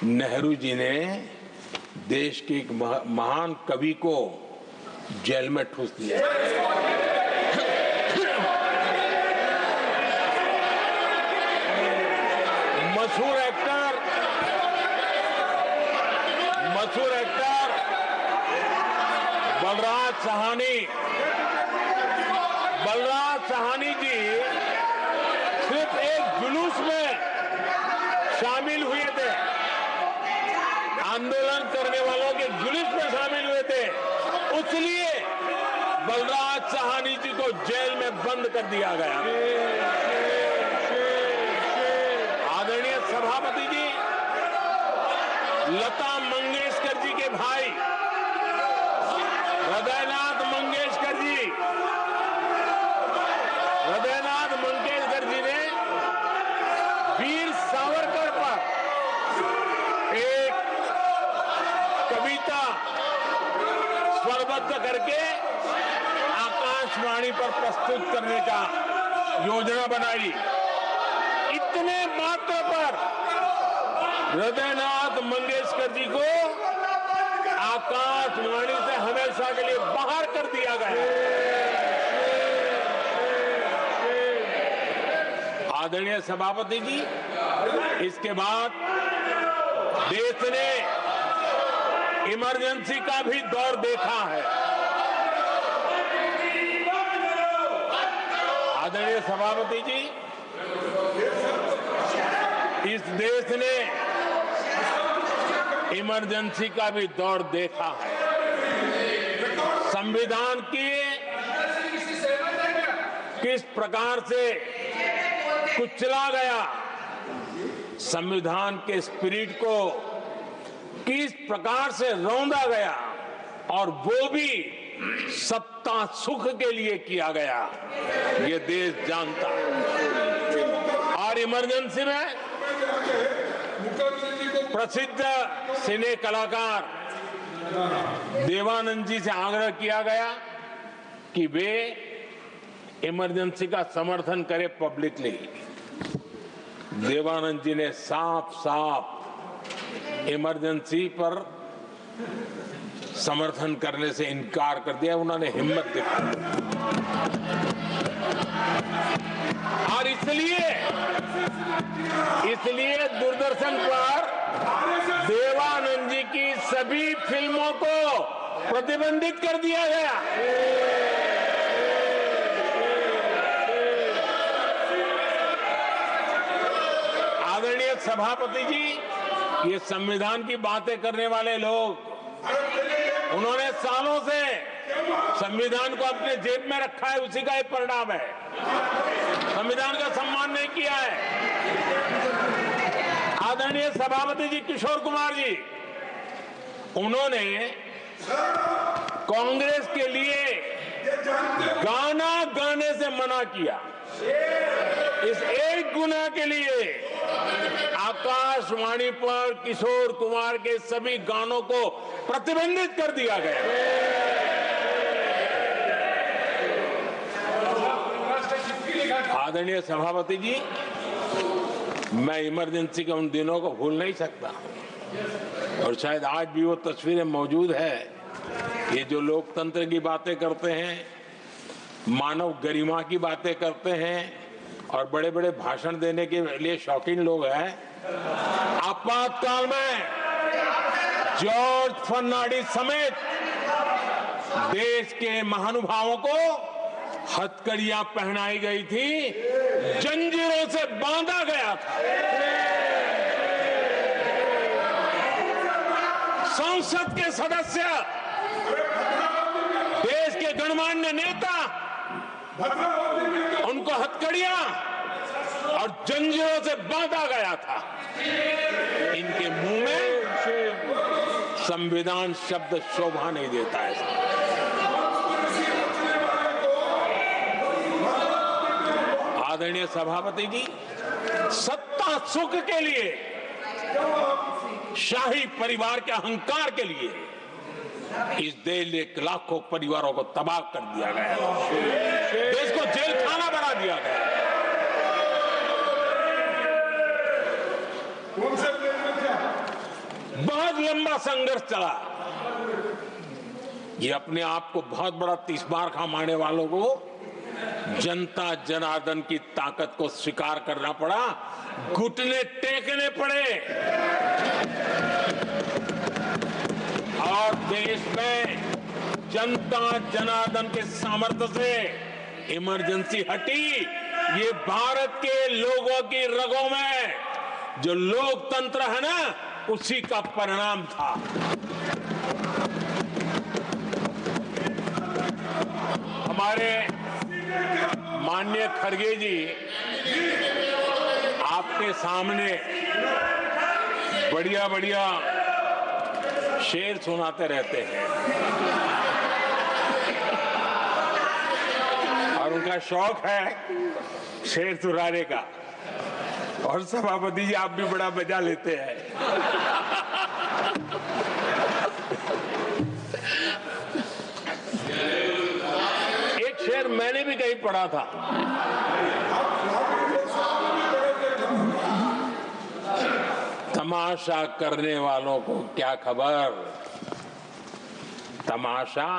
नेहरू जी ने देश के एक महान कवि को जेल में ठूस दिया। मशहूर एक्टर बलराज साहनी जी सिर्फ एक जुलूस में शामिल हुए थे, आंदोलन करने वालों के जुलूस में शामिल हुए थे, इसलिए बलराज साहनी जी को जेल में बंद कर दिया गया। आदरणीय सभापति जी, लता मंगेशकर जी के भाई हृदयनाथ मंगेशकर जी ने वीर सावरकर पर एक कविता स्वरबद्ध करके आकाशवाणी पर प्रस्तुत करने का योजना बनाई। इतने मात्र पर हृदयनाथ मंगेशकर जी को आकाशवाणी से हमेशा के लिए बाहर कर दिया गया। आदरणीय सभापति जी, इसके बाद देश ने इमरजेंसी का भी दौर देखा है। आदरणीय सभापति जी, इस देश ने इमरजेंसी का भी दौर देखा है। संविधान की किस प्रकार से कुचला गया, संविधान के स्पिरिट को किस प्रकार से रौंदा गया और वो भी सत्ता सुख के लिए किया गया, ये देश जानता है। और इमरजेंसी में प्रसिद्ध सिने कलाकार देवानंद जी से आग्रह किया गया कि वे इमरजेंसी का समर्थन करें पब्लिकली। देवानंद जी ने साफ साफ इमरजेंसी पर समर्थन करने से इनकार कर दिया। उन्होंने हिम्मत दिखाई और इसलिए दूरदर्शन पर देवानंद जी की सभी फिल्मों को प्रतिबंधित कर दिया गया। आदरणीय सभापति जी, ये संविधान की बातें करने वाले लोग, उन्होंने सालों से संविधान को अपने जेब में रखा है, उसी का एक परिणाम है। संविधान का सम्मान नहीं किया है। आदरणीय सभापति जी किशोर कुमार जी, उन्होंने कांग्रेस के लिए गाना गाने से मना किया। इस एक गुनाह के लिए आकाशवाणी पर किशोर कुमार के सभी गानों को प्रतिबंधित कर दिया गया। आदरणीय सभापति जी, मैं इमरजेंसी के उन दिनों को भूल नहीं सकता और शायद आज भी वो तस्वीरें मौजूद है। ये जो लोकतंत्र की बातें करते हैं, मानव गरिमा की बातें करते हैं और बड़े बड़े भाषण देने के लिए शौकीन लोग हैं। आपातकाल में जॉर्ज फर्नांडिस समेत देश के महानुभावों को हथकड़ियां पहनाई गई थी, जंजीरों से बांधा गया था। संसद के सदस्य, देश के गणमान्य नेता, उनको हथकड़ियां और जंजीरों से बांधा गया था। इनके मुंह में संविधान शब्द शोभा नहीं देता है। आदरणीय सभापति जी, सत्ता सुख के लिए, शाही परिवार के अहंकार के लिए इस देश के लाखों परिवारों को तबाह कर दिया गया, देश को जेल खाना बना दिया गया। बहुत लंबा संघर्ष चला। ये अपने आप को बहुत बड़ा तीसमार खा मारने वालों को जनता जनार्दन की ताकत को स्वीकार करना पड़ा, घुटने टेकने पड़े और देश में जनता जनार्दन के सामर्थ्य से इमरजेंसी हटी। ये भारत के लोगों की रगों में जो लोकतंत्र है ना, उसी का परिणाम था। हमारे माननीय खड़गे जी आपके सामने बढ़िया बढ़िया शेर सुनाते रहते हैं और उनका शौक है शेर सुनाने का, और सभापति जी आप भी बड़ा मजा लेते हैं। एक शेर मैंने भी कहीं पढ़ा था, तमाशा करने वालों को क्या खबर, तमाशा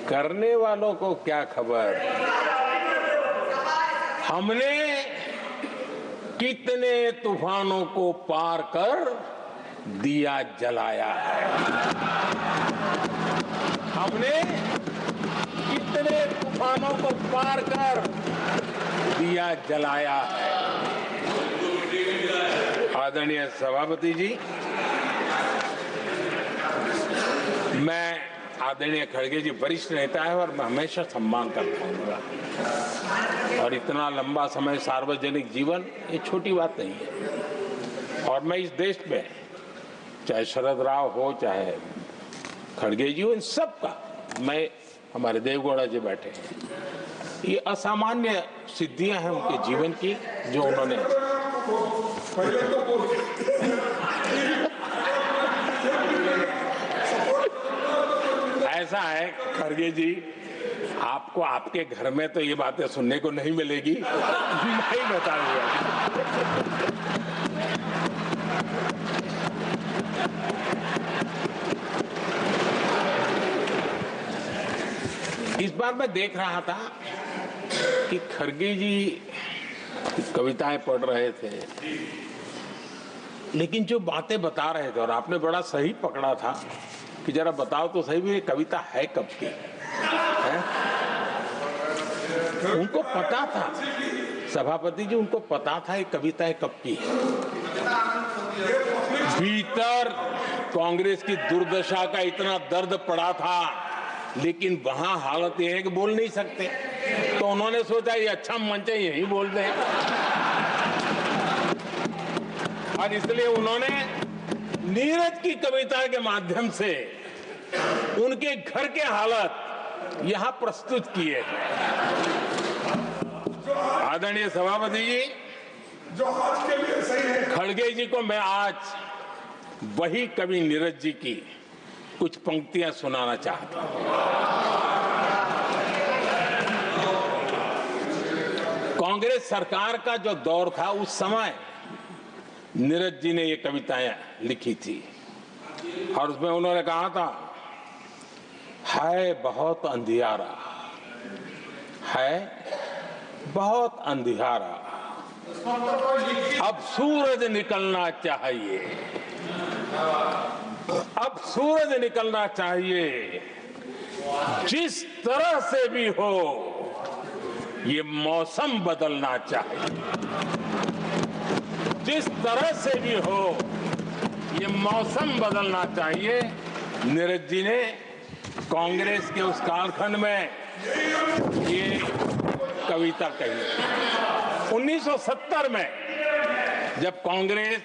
करने वालों को क्या खबर, हमने कितने तूफानों को पार कर दिया जलाया है, हमने कितने तूफानों को पार कर दिया जलाया है। आदरणीय सभापति जी, मैं आदरणीय खड़गे जी वरिष्ठ नेता है और मैं हमेशा सम्मान करता हूँ, और इतना लंबा समय सार्वजनिक जीवन ये छोटी बात नहीं है। और मैं इस देश में चाहे शरद राव हो चाहे खड़गे जी हो, इन सब का, मैं हमारे देवगौड़ा जी बैठे हैं, ये असामान्य सिद्धियां हैं उनके जीवन की जो उन्होंने ऐसा है खड़गे जी, आपको आपके घर में तो ये बातें सुनने को नहीं मिलेगी, नहीं बताऊंगा। इस बार मैं देख रहा था कि खड़गे जी कविताएं पढ़ रहे थे, लेकिन जो बातें बता रहे थे, और आपने बड़ा सही पकड़ा था कि जरा बताओ तो सही भी ये कविता है कब की है? उनको पता था, सभापति जी उनको पता था ये कविता कब की है। भीतर कांग्रेस की दुर्दशा का इतना दर्द पड़ा था, लेकिन वहां हालत यह है कि बोल नहीं सकते, तो उन्होंने सोचा ये अच्छा मंच है, यही बोल दें, और इसलिए उन्होंने नीरज की कविता के माध्यम से उनके घर के हालत यहां प्रस्तुत किए। आदरणीय सभापति जी,
जो आज के लिए सही है,
खड़गे जी को मैं आज वही कवि नीरज जी की कुछ पंक्तियां सुनाना चाहता हूं। कांग्रेस सरकार का जो दौर था उस समय नीरज जी ने ये कविताएं लिखी थी, और उसमें उन्होंने कहा था, है बहुत अंधियारा है बहुत अंधियारा, अब सूरज निकलना चाहिए, अब सूरज निकलना चाहिए। जिस तरह से भी हो ये मौसम बदलना चाहिए, जिस तरह से भी हो ये मौसम बदलना चाहिए। नीरज जी ने कांग्रेस के उस कालखंड में ये कविता कही। 1970 में जब कांग्रेस,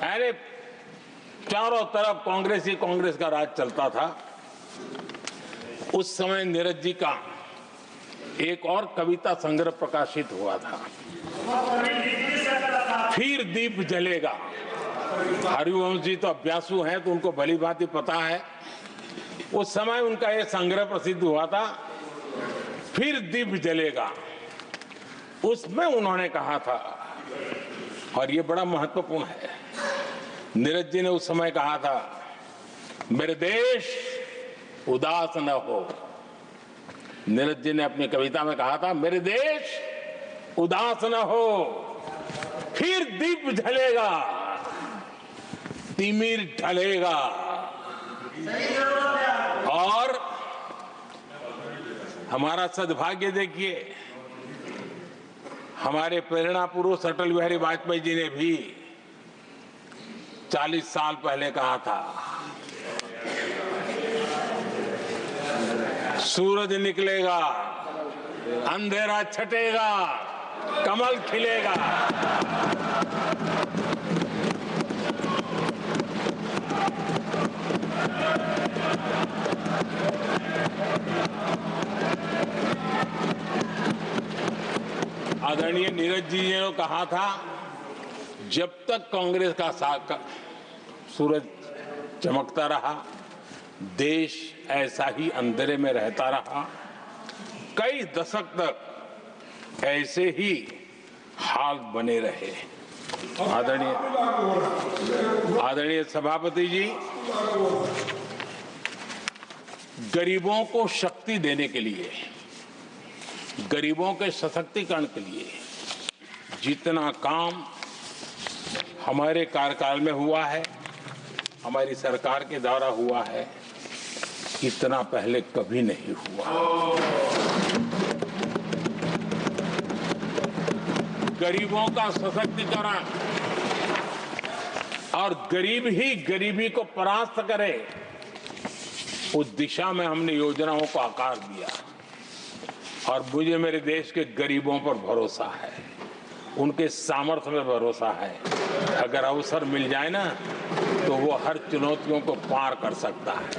अरे चारों तरफ कांग्रेस ही कांग्रेस का राज चलता था, उस समय नीरज जी का एक और कविता संग्रह प्रकाशित हुआ था, फिर दीप जलेगा। हरिवंश जी तो अभ्यासु हैं तो उनको भली भांति पता है। उस समय उनका यह संग्रह प्रसिद्ध हुआ था, फिर दीप जलेगा। उसमें उन्होंने कहा था, और ये बड़ा महत्वपूर्ण है, नीरज जी ने उस समय कहा था, मेरे देश उदास न हो। नीरज जी ने अपनी कविता में कहा था, मेरे देश उदास न हो, फिर दीप जलेगा, तिमिर ढलेगा। और हमारा सद्भाग्य देखिए, हमारे प्रेरणा पुरुष अटल बिहारी वाजपेयी जी ने भी 40 साल पहले कहा था, सूरज निकलेगा, अंधेरा छटेगा, कमल खिलेगा। आदरणीय नीरज जी ने कहा था, जब तक कांग्रेस का सूरज चमकता रहा, देश ऐसा ही अंधेरे में रहता रहा। कई दशक तक ऐसे ही हाल बने रहे। आदरणीय सभापति जी, गरीबों को शक्ति देने के लिए, गरीबों के सशक्तिकरण के लिए जितना काम हमारे कार्यकाल में हुआ है, हमारी सरकार के द्वारा हुआ है, इतना पहले कभी नहीं हुआ। गरीबों का सशक्तिकरण और गरीब ही गरीबी को परास्त करे, उस दिशा में हमने योजनाओं को आकार दिया। और मुझे मेरे देश के गरीबों पर भरोसा है, उनके सामर्थ्य में भरोसा है। अगर अवसर मिल जाए ना तो वो हर चुनौतियों को पार कर सकता है।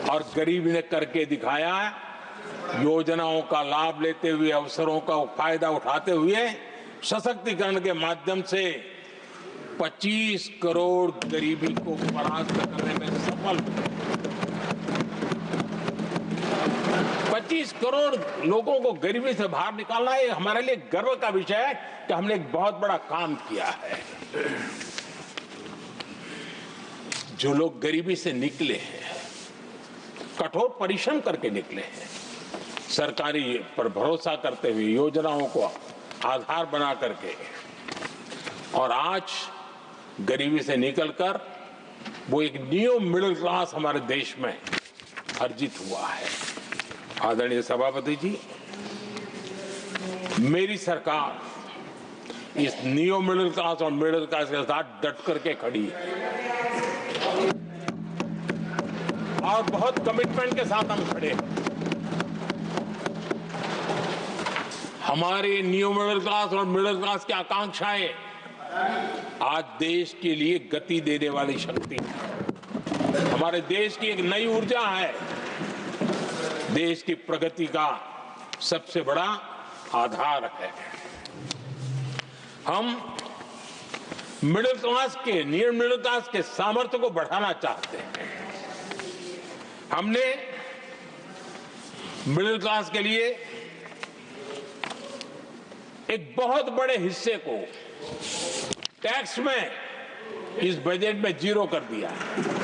और गरीब ने करके दिखाया, योजनाओं का लाभ लेते हुए, अवसरों का फायदा उठाते हुए, सशक्तिकरण के माध्यम से 25 करोड़ गरीबी को परास्त करने में सफल। 25 करोड़ लोगों को गरीबी से बाहर निकालना है, हमारे लिए गर्व का विषय है कि हमने एक बहुत बड़ा काम किया है। जो लोग गरीबी से निकले हैं, कठोर परिश्रम करके निकले हैं, सरकारी पर भरोसा करते हुए, योजनाओं को आधार बना करके, और आज गरीबी से निकलकर वो एक न्यू मिडिल क्लास हमारे देश में अर्जित हुआ है। आदरणीय सभापति जी, मेरी सरकार इस न्यू मिडिल क्लास और मिडिल क्लास के साथ डट करके खड़ी है और बहुत कमिटमेंट के साथ हम खड़े हैं। हमारी न्यू मिडिल क्लास और मिडिल क्लास की आकांक्षाएं आज देश के लिए गति देने वाली शक्ति है। हमारे देश की एक नई ऊर्जा है, देश की प्रगति का सबसे बड़ा आधार है। हम मिडिल क्लास के, न्यू मिडिल क्लास के सामर्थ्य को बढ़ाना चाहते हैं। हमने मिडिल क्लास के लिए एक बहुत बड़े हिस्से को टैक्स में इस बजट में जीरो कर दिया है।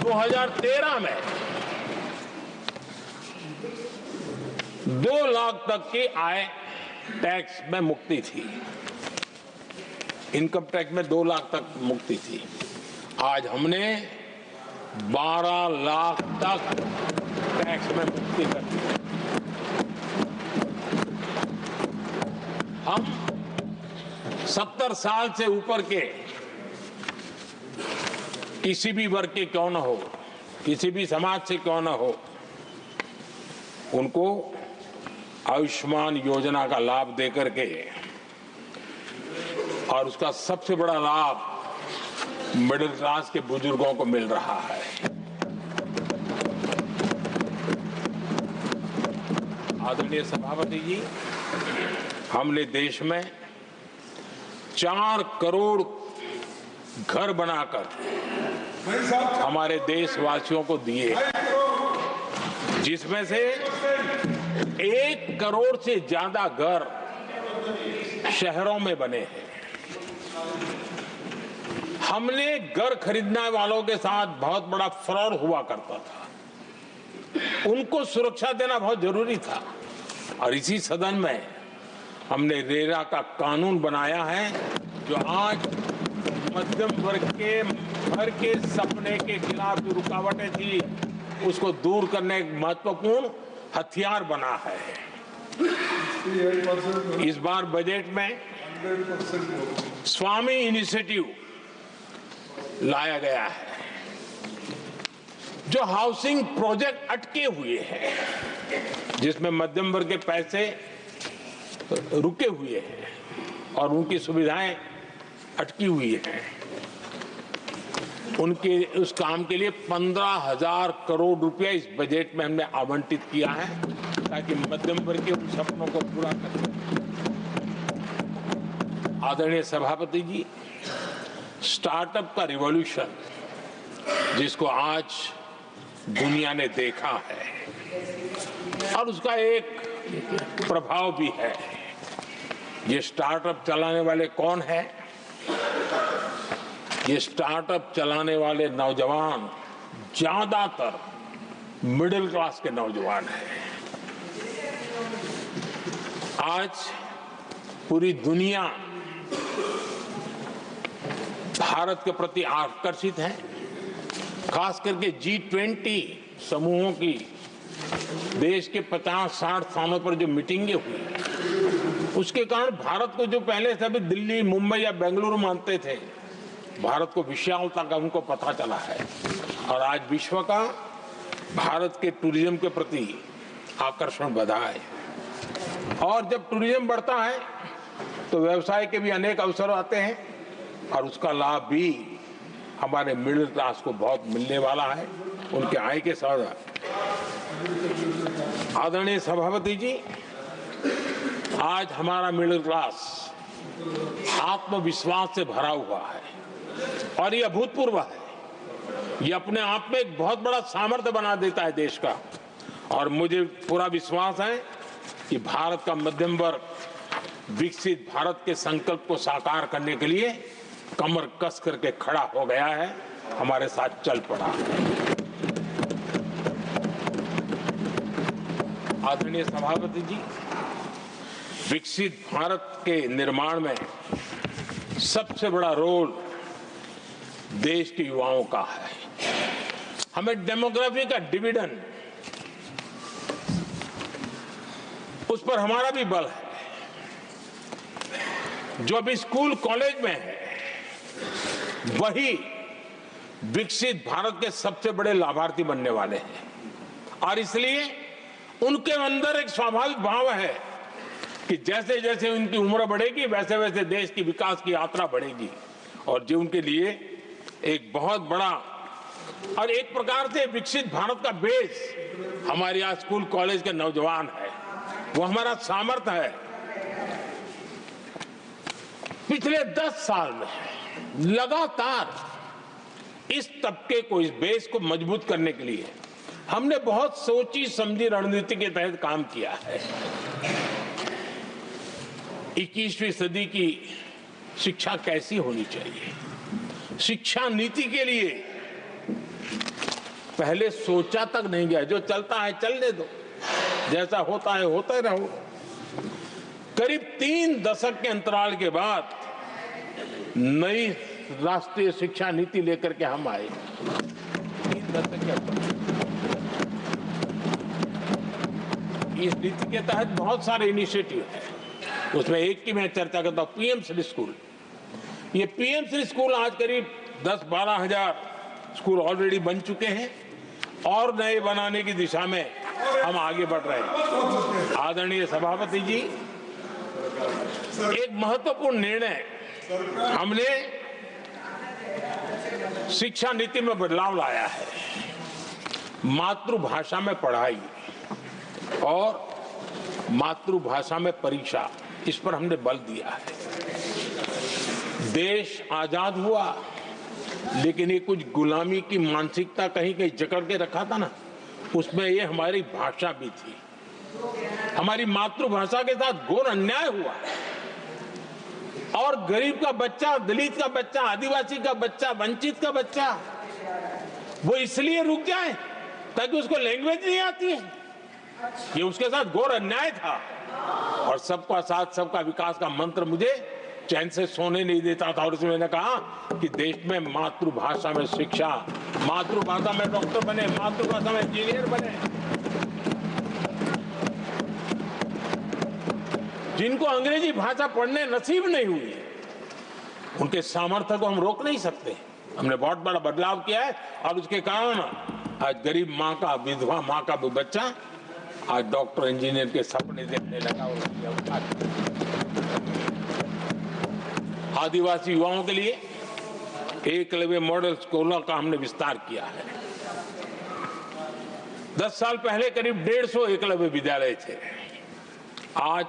2013 में 2 लाख तक की आय टैक्स में मुक्ति थी, इनकम टैक्स में 2 लाख तक मुक्ति थी। आज हमने 12 लाख तक टैक्स में मुक्ति कर दी। हम 70 साल से ऊपर के किसी भी वर्ग के क्यों न हो, किसी भी समाज से क्यों न हो, उनको आयुष्मान योजना का लाभ देकर के, और उसका सबसे बड़ा लाभ मिडिल क्लास के बुजुर्गों को मिल रहा है। आदरणीय सभापति जी, हमने देश में 4 करोड़ घर बनाकर हमारे देशवासियों को दिए, जिसमें से 1 करोड़ से ज्यादा घर शहरों में बने हैं। हमने घर खरीदने वालों के साथ बहुत बड़ा फ्रॉड हुआ करता था, उनको सुरक्षा देना बहुत जरूरी था, और इसी सदन में हमने रेरा का कानून बनाया है, जो आज मध्यम वर्ग के घर के सपने के खिलाफ जो रुकावटें थी, उसको दूर करने एक महत्वपूर्ण हथियार बना है। इस बार बजट में स्वामी इनिशिएटिव लाया गया है, जो हाउसिंग प्रोजेक्ट अटके हुए हैं, जिसमें मध्यम वर्ग के पैसे रुके हुए हैं और उनकी सुविधाएं अटकी हुई हैं, उनके उस काम के लिए 15,000 करोड़ रुपया इस बजट में हमने आवंटित किया है, ताकि मध्यम वर्ग के उन सपनों को पूरा कर सकें। आदरणीय सभापति जी, स्टार्टअप का रिवॉल्यूशन जिसको आज दुनिया ने देखा है, और उसका एक प्रभाव भी है। ये स्टार्टअप चलाने वाले कौन है? ये स्टार्टअप चलाने वाले नौजवान ज्यादातर मिडिल क्लास के नौजवान हैं। आज पूरी दुनिया भारत के प्रति आकर्षित है, खास करके G20 समूहों की देश के 50-60 स्थानों पर जो मीटिंगें हुई, उसके कारण भारत को जो पहले सभी दिल्ली, मुंबई या बेंगलुरु मानते थे, भारत को विशालता का उनको पता चला है, और आज विश्व का भारत के टूरिज्म के प्रति आकर्षण बढ़ा है। और जब टूरिज्म बढ़ता है तो व्यवसाय के भी अनेक अवसर आते हैं, और उसका लाभ भी हमारे मिडिल क्लास को बहुत मिलने वाला है, उनके आय के साथ। आदरणीय सभापति जी, आज हमारा मिडिल क्लास आत्मविश्वास से भरा हुआ है, और ये अभूतपूर्व है। ये अपने आप में एक बहुत बड़ा सामर्थ्य बना देता है देश का, और मुझे पूरा विश्वास है कि भारत का मध्यम वर्ग विकसित भारत के संकल्प को साकार करने के लिए कमर कस करके खड़ा हो गया है, हमारे साथ चल पड़ा है। आदरणीय सभापति जी, विकसित भारत के निर्माण में सबसे बड़ा रोल देश के युवाओं का है। हमें डेमोग्राफी का डिविडेंड, उस पर हमारा भी बल है। जो अभी स्कूल कॉलेज में है, वही विकसित भारत के सबसे बड़े लाभार्थी बनने वाले हैं, और इसलिए उनके अंदर एक स्वाभाविक भाव है कि जैसे जैसे उनकी उम्र बढ़ेगी, वैसे वैसे देश की विकास की यात्रा बढ़ेगी, और जो उनके लिए एक बहुत बड़ा और एक प्रकार से विकसित भारत का बेस हमारे यहाँ स्कूल कॉलेज के नौजवान है, वो हमारा सामर्थ्य है। पिछले 10 साल में लगातार इस तबके को, इस बेस को मजबूत करने के लिए हमने बहुत सोची समझी रणनीति के तहत काम किया है। 21वीं सदी की शिक्षा कैसी होनी चाहिए, शिक्षा नीति के लिए पहले सोचा तक नहीं गया। जो चलता है चलने दो, जैसा होता है होते रहो। करीब 3 दशक के अंतराल के बाद नई राष्ट्रीय शिक्षा नीति लेकर के हम आए। 3 दशक के अंतराल। इस नीति के तहत बहुत सारे इनिशिएटिव हैं। उसमें एक की मैं चर्चा करता हूँ, पीएम श्री स्कूल। ये पीएम श्री स्कूल आज करीब 10-12 हजार स्कूल ऑलरेडी बन चुके हैं और नए बनाने की दिशा में हम आगे बढ़ रहे हैं। आदरणीय सभापति जी, एक महत्वपूर्ण निर्णय हमने शिक्षा नीति में बदलाव लाया है। मातृभाषा में पढ़ाई और मातृभाषा में परीक्षा, इस पर हमने बल दिया है। देश आजाद हुआ, लेकिन ये कुछ गुलामी की मानसिकता कहीं कहीं जकड़ के रखा था ना, उसमें ये हमारी भाषा भी थी। हमारी मातृभाषा के साथ घोर अन्याय हुआ और गरीब का बच्चा, दलित का बच्चा, आदिवासी का बच्चा, वंचित का बच्चा वो इसलिए रुक जाए ताकि उसको लैंग्वेज नहीं आती है। ये उसके साथ घोर अन्याय था। और सबका साथ सबका विकास का मंत्र मुझे चैन से सोने नहीं देता था। और इसमें मैंने कहा कि देश में मातृभाषा में शिक्षा, मातृभाषा में डॉक्टर बने, मातृभाषा में इंजीनियर बने। जिनको अंग्रेजी भाषा पढ़ने नसीब नहीं हुई, उनके सामर्थ्य को हम रोक नहीं सकते। हमने बहुत बड़ा बदलाव किया है और उसके कारण आज गरीब माँ का, विधवा माँ का भी बच्चा आज डॉक्टर इंजीनियर के सपने देखने लगा। आदिवासी युवाओं के लिए एकलव्य मॉडल स्कूलों का हमने विस्तार किया है। 10 साल पहले करीब 150 एकलव्य विद्यालय थे, आज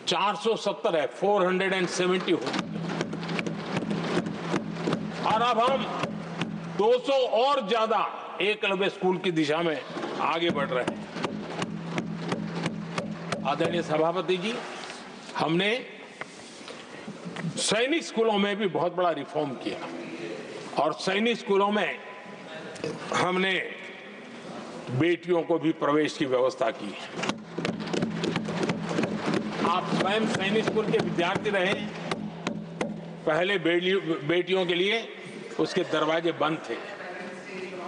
470 है, 470 हो चुके। और अब हम 200 और ज्यादा एकलव्य स्कूल की दिशा में आगे बढ़ रहे हैं। आदरणीय सभापति जी, हमने सैनिक स्कूलों में भी बहुत बड़ा रिफॉर्म किया और सैनिक स्कूलों में हमने बेटियों को भी प्रवेश की व्यवस्था की। आप स्वयं सैनिक स्कूल के विद्यार्थी रहे। पहले बेटियों के लिए उसके दरवाजे बंद थे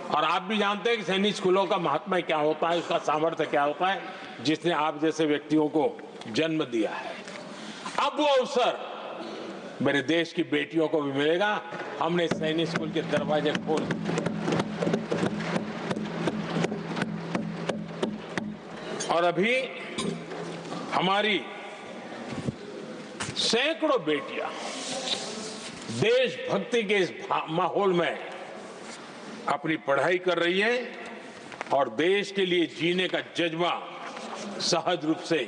और आप भी जानते हैं कि सैनिक स्कूलों का महात्मा क्या होता है, उसका सामर्थ्य क्या होता है, जिसने आप जैसे व्यक्तियों को जन्म दिया है। अब वो अवसर मेरे देश की बेटियों को भी मिलेगा। हमने सैनिक स्कूल के दरवाजे खोल और अभी हमारी सैकड़ों बेटियां देशभक्ति के इस माहौल में अपनी पढ़ाई कर रही हैं और देश के लिए जीने का जज्बा सहज रूप से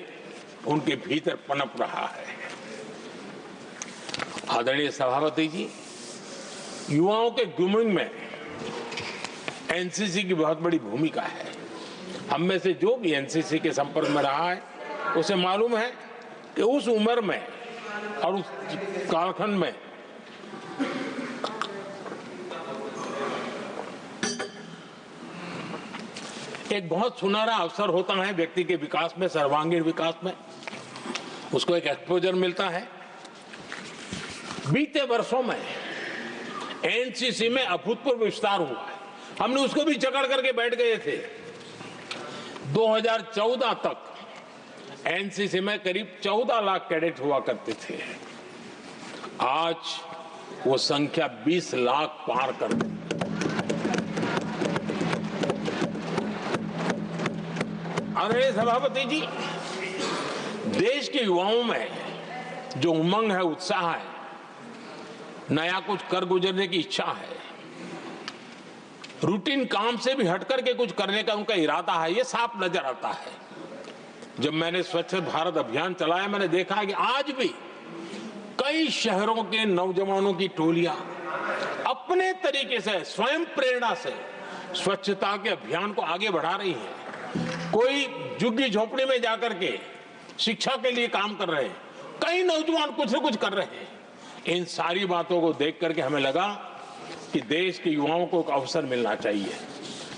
उनके भीतर पनप रहा है। आदरणीय सभापति जी, युवाओं के ग्रूमिंग में एनसीसी की बहुत बड़ी भूमिका है। हम में से जो भी एनसीसी के संपर्क में रहा है उसे मालूम है कि उस उम्र में और उस कालखंड में एक बहुत सुनहरा अवसर होता है व्यक्ति के विकास में, सर्वांगीण विकास में। उसको एक एक्सपोजर मिलता है। बीते वर्षों में एनसीसी में अभूतपूर्व विस्तार हुआ है। हमने उसको भी जकड़ करके बैठ गए थे। 2014 तक एनसीसी में करीब 14 लाख कैडेट हुआ करते थे। आज वो संख्या 20 लाख पार कर गई। आदरणीय सभापति जी, देश के युवाओं में जो उमंग है, उत्साह है, नया कुछ कर गुजरने की इच्छा है, रूटीन काम से भी हटकर के कुछ करने का उनका इरादा है, ये साफ नजर आता है। जब मैंने स्वच्छ भारत अभियान चलाया, मैंने देखा कि आज भी कई शहरों के नौजवानों की टोलियां अपने तरीके से, स्वयं प्रेरणा से स्वच्छता के अभियान को आगे बढ़ा रही है। कोई झुग्गी झोपड़ी में जाकर के शिक्षा के लिए काम कर रहे हैं, कई नौजवान कुछ न कुछ कर रहे हैं। इन सारी बातों को देख करके हमें लगा कि देश के युवाओं को एक अवसर मिलना चाहिए।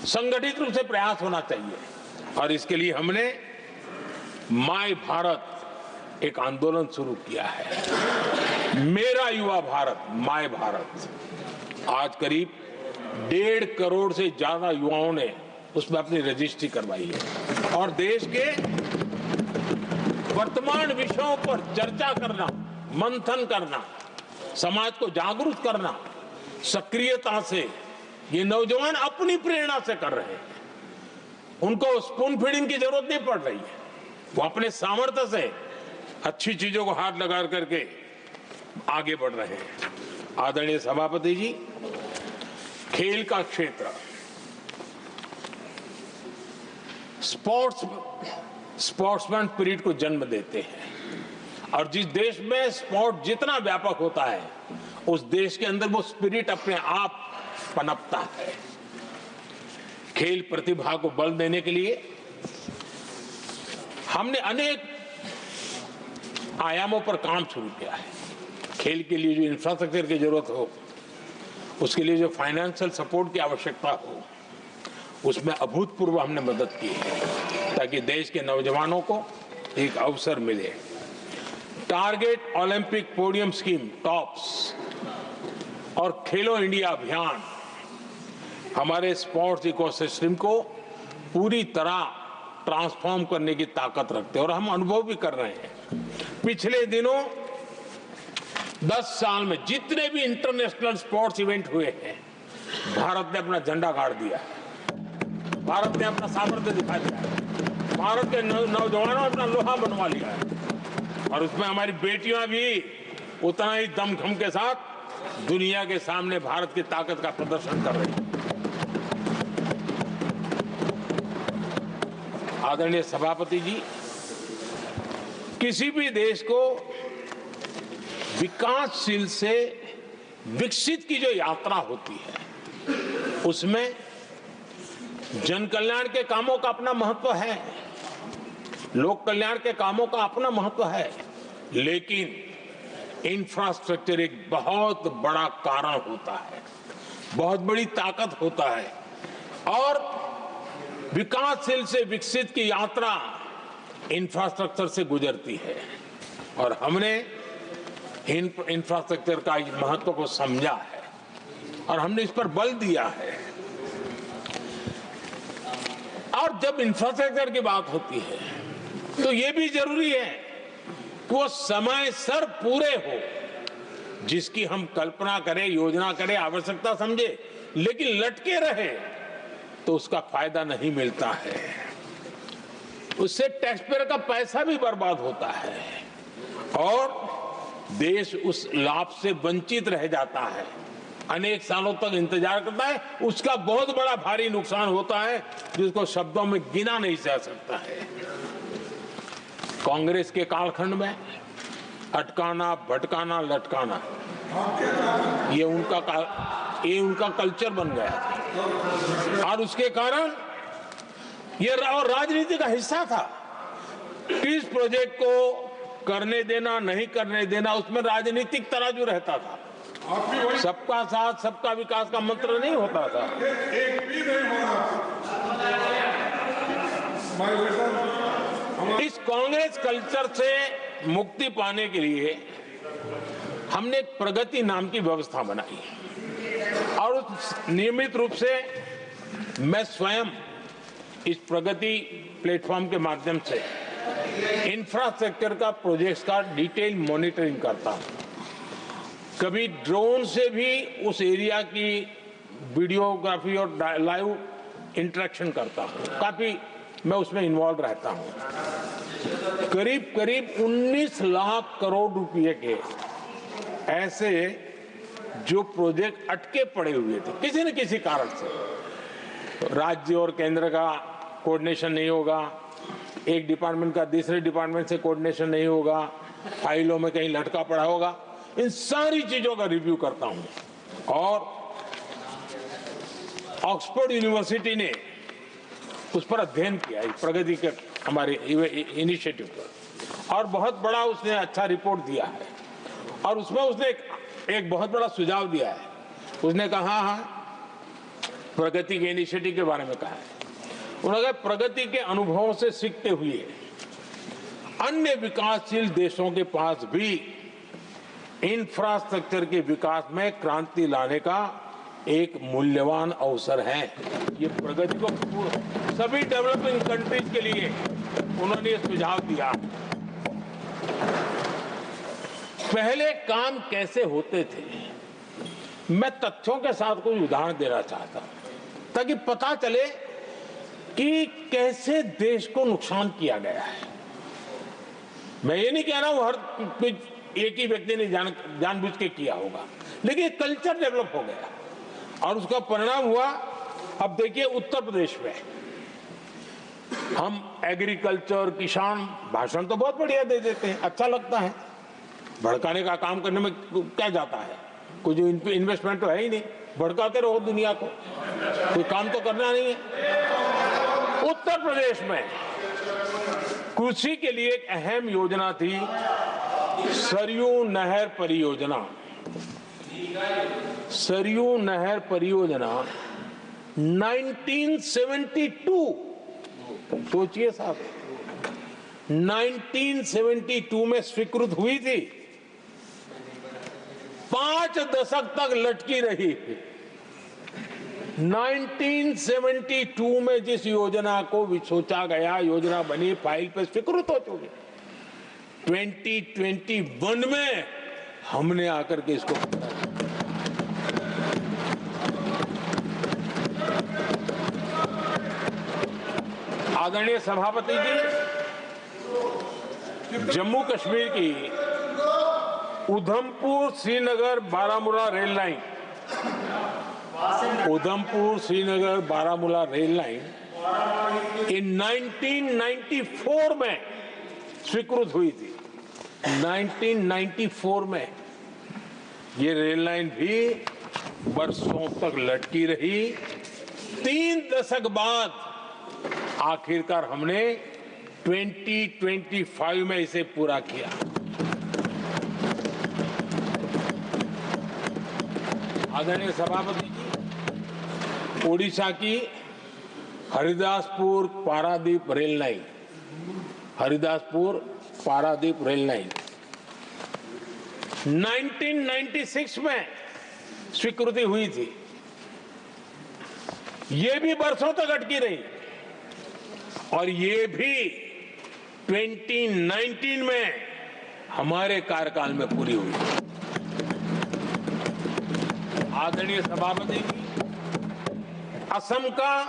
संगठित रूप से प्रयास होना चाहिए और इसके लिए हमने माय भारत एक आंदोलन शुरू किया है। मेरा युवा भारत, माय भारत। आज करीब 1.5 करोड़ से ज्यादा युवाओं ने उसमें अपनी रजिस्ट्री करवाई है और देश के वर्तमान विषयों पर चर्चा करना, मंथन करना, समाज को जागरूक करना, सक्रियता से ये नौजवान अपनी प्रेरणा से कर रहे हैं। उनको स्पून फीडिंग की जरूरत नहीं पड़ रही है, वो अपने सामर्थ्य से अच्छी चीजों को हाथ लगा करके आगे बढ़ रहे हैं। आदरणीय सभापति जी, खेल का क्षेत्र स्पोर्ट्समैन स्पिरिट को जन्म देते हैं और जिस देश में स्पोर्ट जितना व्यापक होता है उस देश के अंदर वो स्पिरिट अपने आप पनपता है। खेल प्रतिभा को बल देने के लिए हमने अनेक आयामों पर काम शुरू किया है। खेल के लिए जो इंफ्रास्ट्रक्चर की जरूरत हो, उसके लिए जो फाइनेंशियल सपोर्ट की आवश्यकता हो, उसमें अभूतपूर्व हमने मदद की है ताकि देश के नौजवानों को एक अवसर मिले। Target Olympic podium scheme tops और खेलो इंडिया अभियान हमारे स्पोर्ट्स इकोसिस्टम को पूरी तरह ट्रांसफॉर्म करने की ताकत रखते हैं और हम अनुभव भी कर रहे हैं। पिछले दिनों 10 साल में जितने भी इंटरनेशनल स्पोर्ट्स इवेंट हुए हैं, भारत ने अपना झंडा गाड़ दिया है, भारत ने अपना सामर्थ्य दिखा दिया है, भारत के नौजवानों ने अपना लोहा बनवा लिया है और उसमें हमारी बेटियां भी उतना ही दमखम के साथ दुनिया के सामने भारत की ताकत का प्रदर्शन कर रही है। आदरणीय सभापति जी, किसी भी देश को विकासशील से विकसित की जो यात्रा होती है उसमें जन कल्याण के कामों का अपना महत्व है, लोक कल्याण के कामों का अपना महत्व है, लेकिन इंफ्रास्ट्रक्चर एक बहुत बड़ा कारण होता है, बहुत बड़ी ताकत होता है और विकासशील से विकसित की यात्रा इंफ्रास्ट्रक्चर से गुजरती है और हमने इंफ्रास्ट्रक्चर का महत्व को समझा है और हमने इस पर बल दिया है। और जब इंफ्रास्ट्रक्चर की बात होती है तो ये भी जरूरी है कि वो समय सर पूरे हो, जिसकी हम कल्पना करें, योजना करें, आवश्यकता समझे, लेकिन लटके रहे तो उसका फायदा नहीं मिलता है, उससे टैक्सपेयर का पैसा भी बर्बाद होता है और देश उस लाभ से वंचित रह जाता है, अनेक सालों तक इंतजार करता है, उसका बहुत बड़ा भारी नुकसान होता है जिसको शब्दों में गिना नहीं जा सकता है। कांग्रेस के कालखंड में अटकाना, भटकाना, लटकाना ये उनका कल्चर बन गया और उसके कारण ये राजनीति का हिस्सा था। किस प्रोजेक्ट को करने देना, नहीं करने देना, उसमें राजनीतिक तराजू रहता था। सबका साथ सबका विकास का मंत्र नहीं होता था।
एक भी नहीं होना।
इस कांग्रेस कल्चर से मुक्ति पाने के लिए हमने एक प्रगति नाम की व्यवस्था बनाई और उस नियमित रूप से मैं स्वयं इस प्रगति प्लेटफॉर्म के माध्यम से इंफ्रास्ट्रक्चर का प्रोजेक्ट्स का डिटेल मॉनिटरिंग करता हूं। कभी ड्रोन से भी उस एरिया की वीडियोग्राफी और लाइव इंटरेक्शन करता हूं, काफी मैं उसमें इन्वॉल्व रहता हूं। करीब करीब 19 लाख करोड़ रुपए के ऐसे जो प्रोजेक्ट अटके पड़े हुए थे किसी न किसी कारण से, राज्य और केंद्र का कोऑर्डिनेशन नहीं होगा, एक डिपार्टमेंट का दूसरे डिपार्टमेंट से कोऑर्डिनेशन नहीं होगा, फाइलों में कहीं लटका पड़ा होगा, इन सारी चीजों का रिव्यू करता हूं और ऑक्सफोर्ड यूनिवर्सिटी ने उस पर अध्ययन किया प्रगति के हमारे इनिशिएटिव पर और बहुत बड़ा उसने अच्छा रिपोर्ट दिया है और उसमें उसने एक बहुत बड़ा सुझाव दिया है। उसने कहा प्रगति के इनिशिएटिव के बारे में कहा है। उन्होंने कहा प्रगति के अनुभवों से सीखते हुए अन्य विकासशील देशों के पास भी इंफ्रास्ट्रक्चर के विकास में क्रांति लाने का एक मूल्यवान अवसर है। ये प्रगति को सभी डेवलपिंग कंट्रीज के लिए उन्होंने ये सुझाव दिया। पहले काम कैसे होते थे, मैं तथ्यों के साथ कोई उदाहरण देना चाहता हूं ताकि पता चले कि कैसे देश को नुकसान किया गया है। मैं ये नहीं कह रहा हूं हर एक ही व्यक्ति ने जानबूझ के किया होगा, लेकिन कल्चर डेवलप हो गया और उसका परिणाम हुआ। अब देखिए उत्तर प्रदेश में हम एग्रीकल्चर, किसान, भाषण तो बहुत बढ़िया दे देते हैं, अच्छा लगता है, भड़काने का काम करने में क्या जाता है, कुछ इन्वेस्टमेंट तो है ही नहीं, भड़काते रहो दुनिया को, कोई काम तो करना नहीं है। उत्तर प्रदेश में कृषि के लिए एक अहम योजना थी, सरयू नहर परियोजना। सरयू नहर परियोजना 1972, सोचिए साहब, 1972 में स्वीकृत हुई थी, 5 दशक तक लटकी रही। 1972 में जिस योजना को सोचा गया, योजना बनी, फाइल पे स्वीकृत हो चुकी, 2021 में हमने आकर के इसको आदरणीय सभापति जी, जम्मू कश्मीर की Udhampur Srinagar Baramulla rail line, Udhampur Srinagar Baramulla rail line in 1994 में स्वीकृत हुई थी। 1994 में ये रेल लाइन भी बरसों तक लटकी रही। 3 दशक बाद आखिरकार हमने 2025 में इसे पूरा किया। आदरणीय सभापति जी, ओडिशा की Haridaspur Paradip rail line, Haridaspur Paradip rail line 1996 में स्वीकृति हुई थी। ये भी बरसों तक अटकी रही और ये भी 2019 में हमारे कार्यकाल में पूरी हुई। आदरणीय सभापति जी, असम का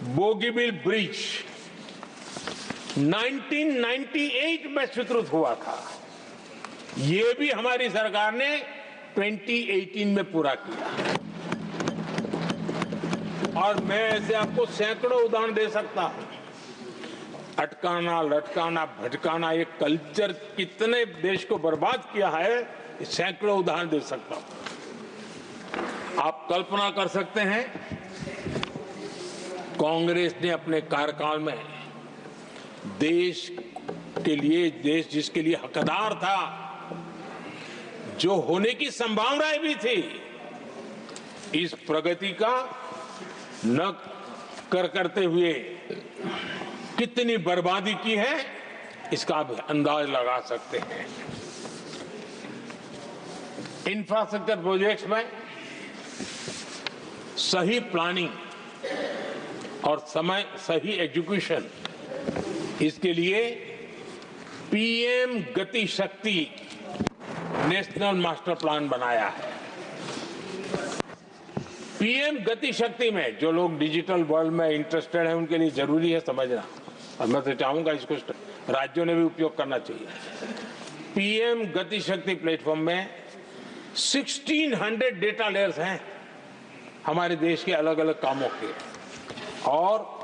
बोगीबिल ब्रिज 1998 में स्वीकृत हुआ था, ये भी हमारी सरकार ने 2018 में पूरा किया। और मैं ऐसे आपको सैकड़ों उदाहरण दे सकता हूं। अटकाना, लटकाना, भटकाना, ये कल्चर कितने देश को बर्बाद किया है, सैकड़ों उदाहरण दे सकता हूं। आप कल्पना कर सकते हैं, कांग्रेस ने अपने कार्यकाल में देश के लिए, देश जिसके लिए हकदार था, जो होने की संभावनाएं भी थी, इस प्रगति का न करते हुए कितनी बर्बादी की है, इसका आप अंदाज लगा सकते हैं। इंफ्रास्ट्रक्चर प्रोजेक्ट्स में सही प्लानिंग और समय सही एजुकेशन, इसके लिए पीएम गति शक्ति नेशनल मास्टर प्लान बनाया है। पीएम गति शक्ति में जो लोग डिजिटल वर्ल्ड में इंटरेस्टेड हैं, उनके लिए जरूरी है समझना, और मैं तो चाहूंगा इसको राज्यों ने भी उपयोग करना चाहिए। पीएम गति शक्ति प्लेटफॉर्म में 1600 डेटा लेयर्स हैं हमारे देश के अलग अलग कामों के, और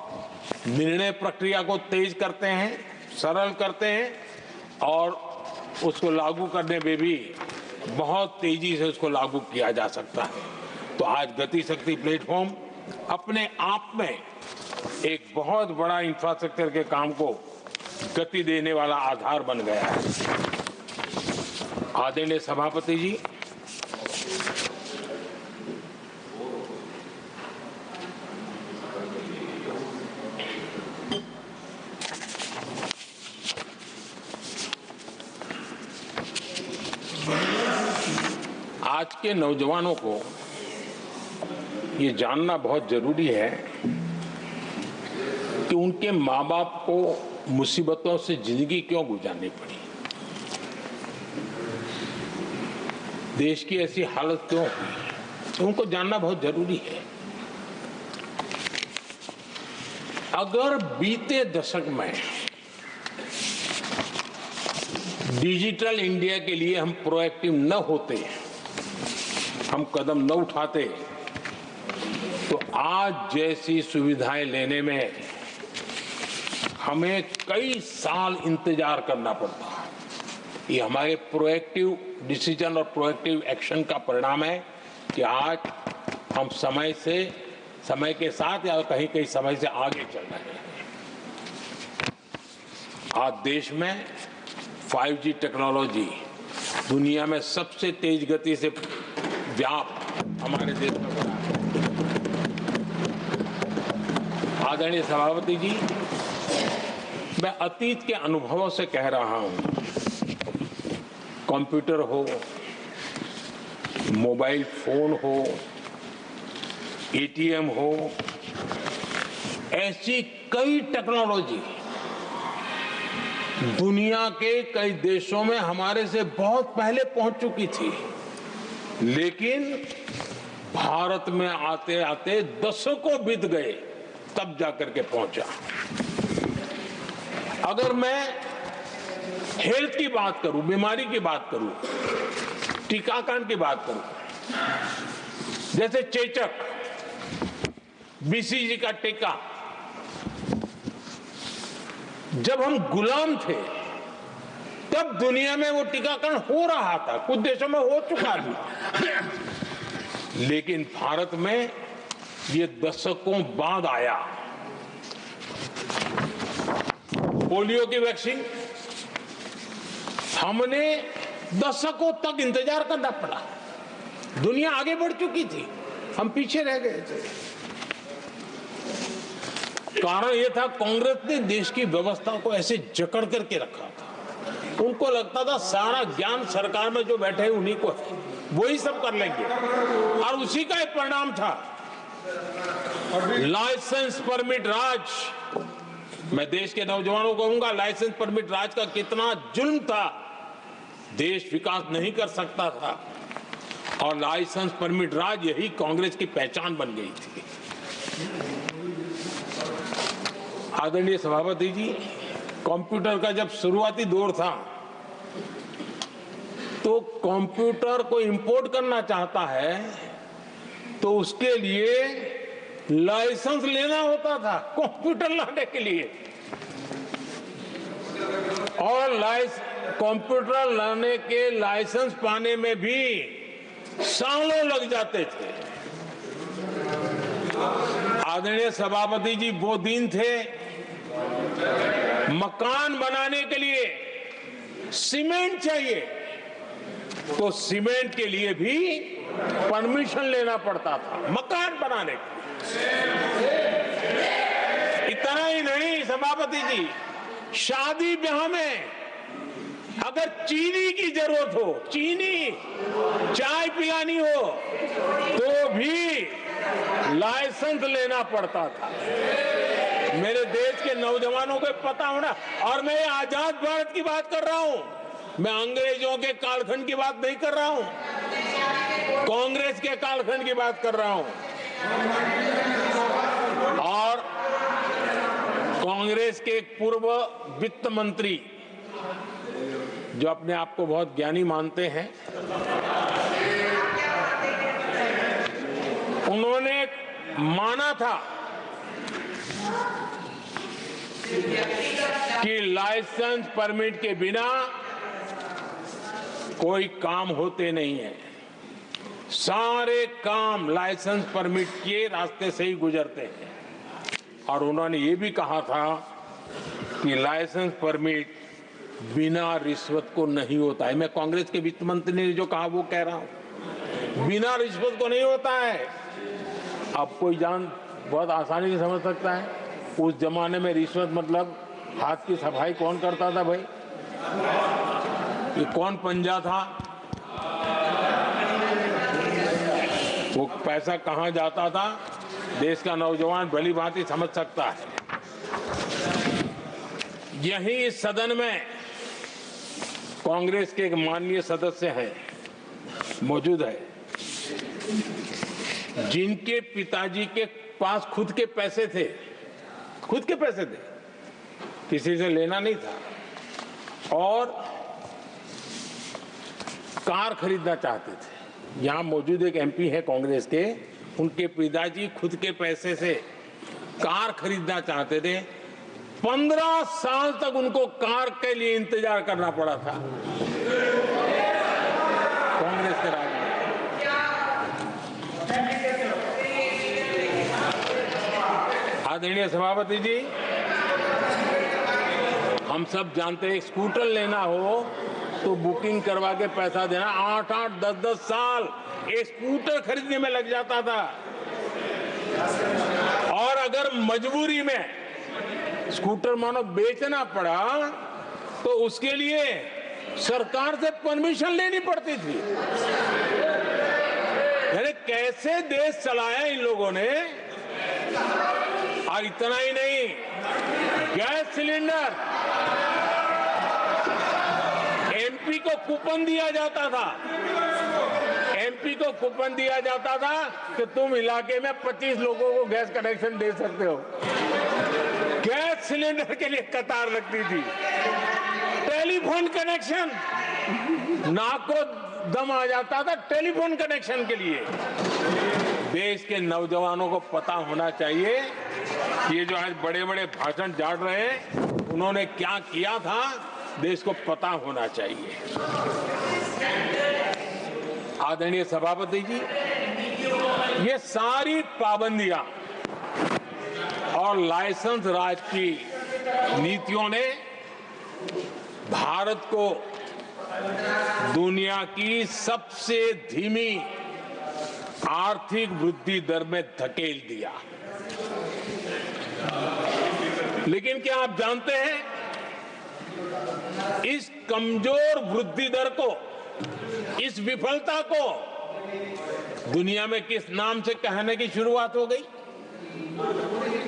निर्णय प्रक्रिया को तेज करते हैं, सरल करते हैं, और उसको लागू करने में भी बहुत तेजी से उसको लागू किया जा सकता है। तो आज गति शक्ति प्लेटफॉर्म अपने आप में एक बहुत बड़ा इंफ्रास्ट्रक्चर के काम को गति देने वाला आधार बन गया है। आदरणीय सभापति जी, आज के नौजवानों को ये जानना बहुत जरूरी है कि उनके माँ बाप को मुसीबतों से जिंदगी क्यों गुजारनी पड़ी, देश की ऐसी हालत क्यों हुई, उनको जानना बहुत जरूरी है। अगर बीते दशक में डिजिटल इंडिया के लिए हम प्रोएक्टिव न होते, हम कदम न उठाते, तो आज जैसी सुविधाएं लेने में हमें कई साल इंतजार करना पड़ता। ये हमारे प्रोएक्टिव डिसीजन और प्रोएक्टिव एक्शन का परिणाम है कि आज हम समय के साथ या कहीं कहीं समय से आगे चल रहे हैं। आज देश में 5G टेक्नोलॉजी दुनिया में सबसे तेज गति से व्याप्त हमारे देश में हो रहा है। आदरणीय सभापति जी, मैं अतीत के अनुभवों से कह रहा हूं, कंप्यूटर हो, मोबाइल फोन हो, एटीएम हो, ऐसी कई टेक्नोलॉजी दुनिया के कई देशों में हमारे से बहुत पहले पहुंच चुकी थी, लेकिन भारत में आते आते दशकों बीत गए तब जाकर के पहुंचा। अगर मैं हेल्थ की बात करूं, बीमारी की बात करूं, टीकाकरण की बात करूं, जैसे चेचक, बीसीजी का टीका, जब हम गुलाम थे तब दुनिया में वो टीकाकरण हो रहा था, कुछ देशों में हो चुका भी, लेकिन भारत में ये दशकों बाद आया। पोलियो की वैक्सीन हमने दशकों तक इंतजार करना पड़ा, दुनिया आगे बढ़ चुकी थी, हम पीछे रह गए थे। कारण यह था कांग्रेस ने देश की व्यवस्था को ऐसे जकड़ करके रखा था। उनको लगता था सारा ज्ञान सरकार में जो बैठे हैं उन्हीं को है, वही सब कर लेंगे, और उसी का एक परिणाम था लाइसेंस परमिट राज। मैं देश के नौजवानों को कहूंगा, लाइसेंस परमिट राज का कितना जुल्म था, देश विकास नहीं कर सकता था, और लाइसेंस परमिट राज यही कांग्रेस की पहचान बन गई थी। आदरणीय सभापति जी, कंप्यूटर का जब शुरुआती दौर था तो कंप्यूटर को इंपोर्ट करना चाहता है तो उसके लिए लाइसेंस लेना होता था कंप्यूटर लाने के लिए, और कंप्यूटर लाने के लाइसेंस पाने में भी सालों लग जाते थे। आदरणीय सभापति जी, वो दिन थे मकान बनाने के लिए सीमेंट चाहिए तो सीमेंट के लिए भी परमिशन लेना पड़ता था मकान बनाने के। इतना ही नहीं सभापति जी, शादी ब्याह में अगर चीनी की जरूरत हो, चीनी चाय पिलानी हो, तो भी लाइसेंस लेना पड़ता था। मेरे देश के नौजवानों को पता होना, और मैं आजाद भारत की बात कर रहा हूं, मैं अंग्रेजों के कालखंड की बात नहीं कर रहा हूं, कांग्रेस के कालखंड की बात कर रहा हूं। और कांग्रेस के एक पूर्व वित्त मंत्री जो अपने आप को बहुत ज्ञानी मानते हैं, उन्होंने माना था कि लाइसेंस परमिट के बिना कोई काम होते नहीं है, सारे काम लाइसेंस परमिट के रास्ते से ही गुजरते हैं। और उन्होंने ये भी कहा था कि लाइसेंस परमिट बिना रिश्वत को नहीं होता है। मैं कांग्रेस के वित्त मंत्री ने जो कहा वो कह रहा हूं, बिना रिश्वत को नहीं होता है। अब कोई बहुत आसानी से समझ सकता है, उस जमाने में रिश्वत मतलब हाथ की सफाई कौन करता था भाई, ये कौन पंजा था, वो पैसा कहां जाता था देश का नौजवान भली भांति समझ सकता है। यही इस सदन में कांग्रेस के एक माननीय सदस्य हैं, मौजूद है, जिनके पिताजी के पास खुद के पैसे थे, किसी से लेना नहीं था, और कार खरीदना चाहते थे। यहां मौजूद एक एमपी है कांग्रेस के, उनके पिताजी खुद के पैसे से कार खरीदना चाहते थे। 15 साल तक उनको कार के लिए इंतजार करना पड़ा था कांग्रेस के राज में। आदरणीय सभापति जी, हम सब जानते हैं स्कूटर लेना हो तो बुकिंग करवा के पैसा देना, 8-8, 10-10 साल एक स्कूटर खरीदने में लग जाता था। और अगर मजबूरी में स्कूटर मानो बेचना पड़ा तो उसके लिए सरकार से परमिशन लेनी पड़ती थी। अरे कैसे देश चलाया इन लोगों ने। और इतना ही नहीं, गैस सिलेंडर एमपी को कूपन दिया जाता था, कि तुम इलाके में 25 लोगों को गैस कनेक्शन दे सकते हो। गैस सिलेंडर के लिए कतार लगती थी। टेलीफोन कनेक्शन, नाक को दम आ जाता था टेलीफोन कनेक्शन के लिए। देश के नौजवानों को पता होना चाहिए कि ये जो आज बड़े बड़े भाषण झाड़ रहे हैं, उन्होंने क्या किया था, देश को पता होना चाहिए। आदरणीय सभापति जी, ये सारी पाबंदियां और लाइसेंस राज की नीतियों ने भारत को दुनिया की सबसे धीमी आर्थिक वृद्धि दर में धकेल दिया। लेकिन क्या आप जानते हैं, इस कमजोर वृद्धि दर को, इस विफलता को दुनिया में किस नाम से कहने की शुरुआत हो गई?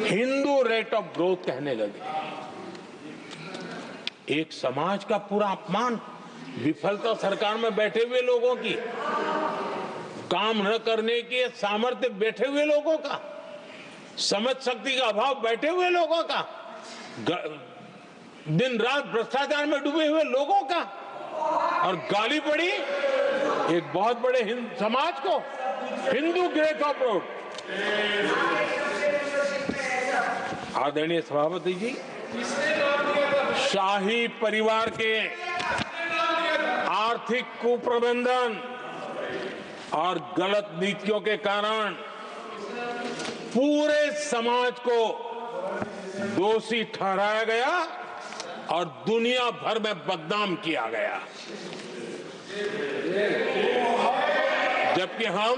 हिंदू रेट ऑफ ग्रोथ कहने लगे। एक समाज का पूरा अपमान, विफलता सरकार में बैठे हुए लोगों की, काम न करने के सामर्थ्य बैठे हुए लोगों का, समझ शक्ति का अभाव बैठे हुए लोगों का, दिन रात भ्रष्टाचार में डूबे हुए लोगों का, और गाली पड़ी एक बहुत बड़े समाज को, हिंदू ग्रेट ऑफ ग्रोथ। आदरणीय सभापति जी, शाही परिवार के आर्थिक कुप्रबंधन और गलत नीतियों के कारण पूरे समाज को दोषी ठहराया गया और दुनिया भर में बदनाम किया गया। जबकि हम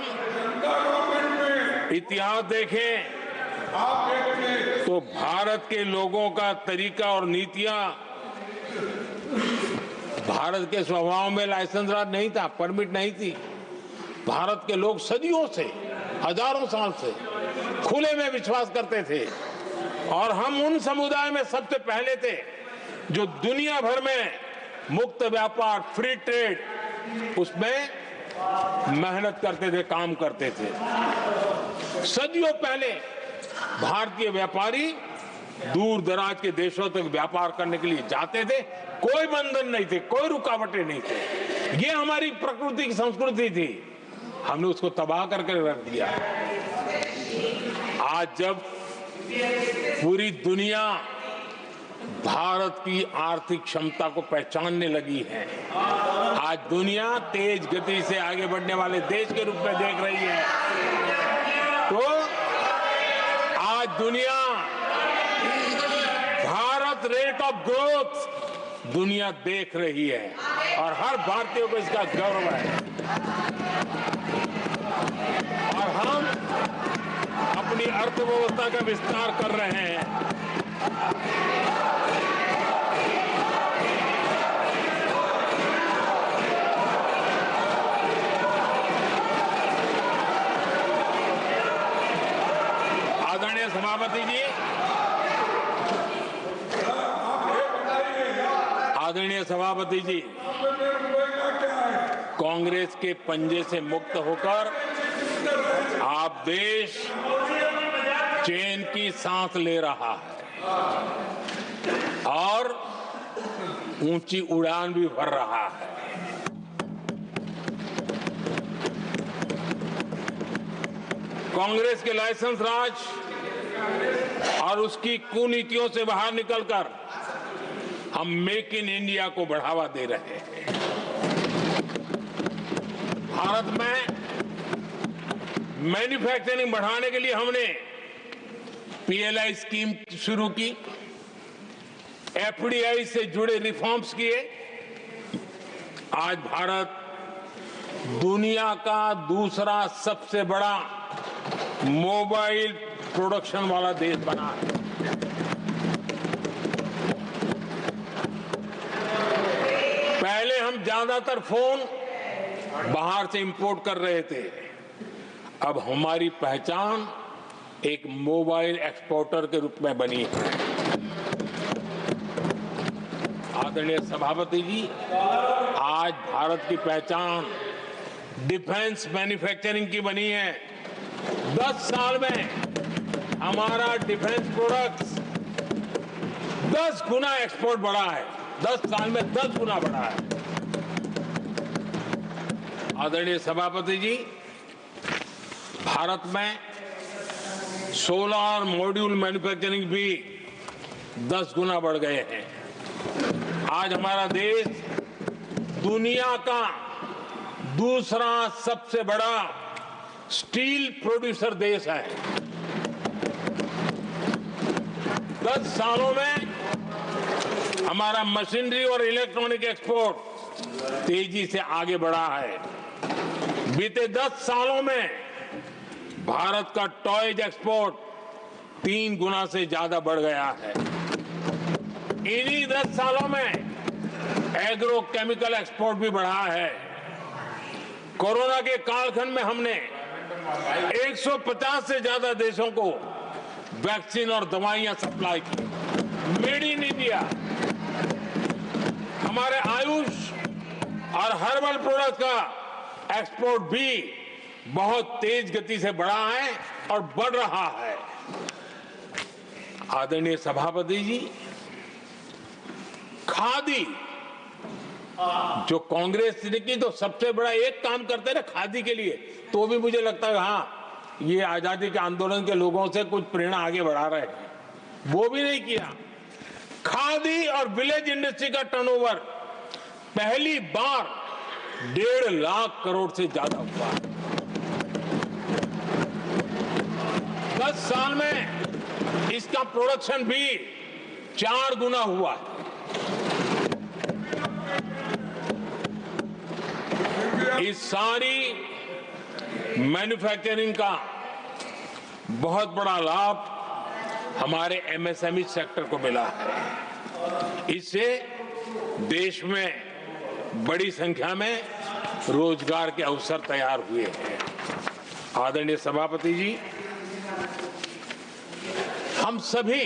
इतिहास देखें तो भारत के लोगों का तरीका और नीतियां, भारत के स्वभाव में लाइसेंस राज नहीं था, परमिट नहीं थी। भारत के लोग सदियों से, हजारों साल से खुले में विश्वास करते थे, और हम उन समुदाय में सबसे पहले थे जो दुनिया भर में मुक्त व्यापार, फ्री ट्रेड, उसमें मेहनत करते थे, काम करते थे। सदियों पहले भारतीय व्यापारी दूर दराज के देशों तक व्यापार करने के लिए जाते थे, कोई बंधन नहीं थे, कोई रुकावटें नहीं थे। ये हमारी प्रकृति की संस्कृति थी, हमने उसको तबाह करके रख दिया। आज जब पूरी दुनिया भारत की आर्थिक क्षमता को पहचानने लगी है, आज दुनिया तेज गति से आगे बढ़ने वाले देश के रूप में देख रही है, तो आज दुनिया भारत रेट ऑफ ग्रोथ दुनिया देख रही है और हर भारतीय को इसका गौरव है। और हम अपनी अर्थव्यवस्था का विस्तार कर रहे हैं। आदरणीय सभापति जी, कांग्रेस के पंजे से मुक्त होकर आप देश चैन की सांस ले रहा है और ऊंची उड़ान भी भर रहा है। कांग्रेस के लाइसेंस राज और उसकी कुनीतियों से बाहर निकलकर हम मेक इन इंडिया को बढ़ावा दे रहे हैं। भारत में मैन्युफैक्चरिंग बढ़ाने के लिए हमने पीएलआई स्कीम शुरू की, एफडीआई से जुड़े रिफॉर्म्स किए। आज भारत दुनिया का दूसरा सबसे बड़ा मोबाइल प्रोडक्शन वाला देश बना है। पहले हम ज्यादातर फोन बाहर से इंपोर्ट कर रहे थे, अब हमारी पहचान एक मोबाइल एक्सपोर्टर के रूप में बनी है। आदरणीय सभापति जी, आज भारत की पहचान डिफेंस मैन्युफैक्चरिंग की बनी है। 10 साल में हमारा डिफेंस प्रोडक्ट्स 10 गुना एक्सपोर्ट बढ़ा है। 10 साल में 10 गुना बढ़ा है। आदरणीय सभापति जी, भारत में सोलर मॉड्यूल मैन्युफैक्चरिंग भी 10 गुना बढ़ गए हैं। आज हमारा देश दुनिया का दूसरा सबसे बड़ा स्टील प्रोड्यूसर देश है। 10 सालों में हमारा मशीनरी और इलेक्ट्रॉनिक एक्सपोर्ट तेजी से आगे बढ़ा है। बीते 10 सालों में भारत का टॉयज एक्सपोर्ट 3 गुना से ज्यादा बढ़ गया है। इन्हीं 10 सालों में एग्रो केमिकल एक्सपोर्ट भी बढ़ा है। कोरोना के कालखंड में हमने 150 से ज्यादा देशों को वैक्सीन और दवाइयां सप्लाई की। मेड इन इंडिया, हमारे आयुष और हर्बल प्रोडक्ट का एक्सपोर्ट भी बहुत तेज गति से बढ़ा है और बढ़ रहा है। आदरणीय सभापति जी, खादी जो कांग्रेस ने की तो सबसे बड़ा एक काम करते ना खादी के लिए, तो भी मुझे लगता है हाँ ये आजादी के आंदोलन के लोगों से कुछ प्रेरणा आगे बढ़ा रहे हैं। वो भी नहीं किया। खादी और विलेज इंडस्ट्री का टर्नओवर पहली बार 1.5 लाख करोड़ से ज्यादा हुआ। 10 साल में इसका प्रोडक्शन भी 4 गुना हुआ। इस सारी मैन्युफैक्चरिंग का बहुत बड़ा लाभ हमारे एमएसएमई सेक्टर को मिला है। इससे देश में बड़ी संख्या में रोजगार के अवसर तैयार हुए हैं। आदरणीय सभापति जी, हम सभी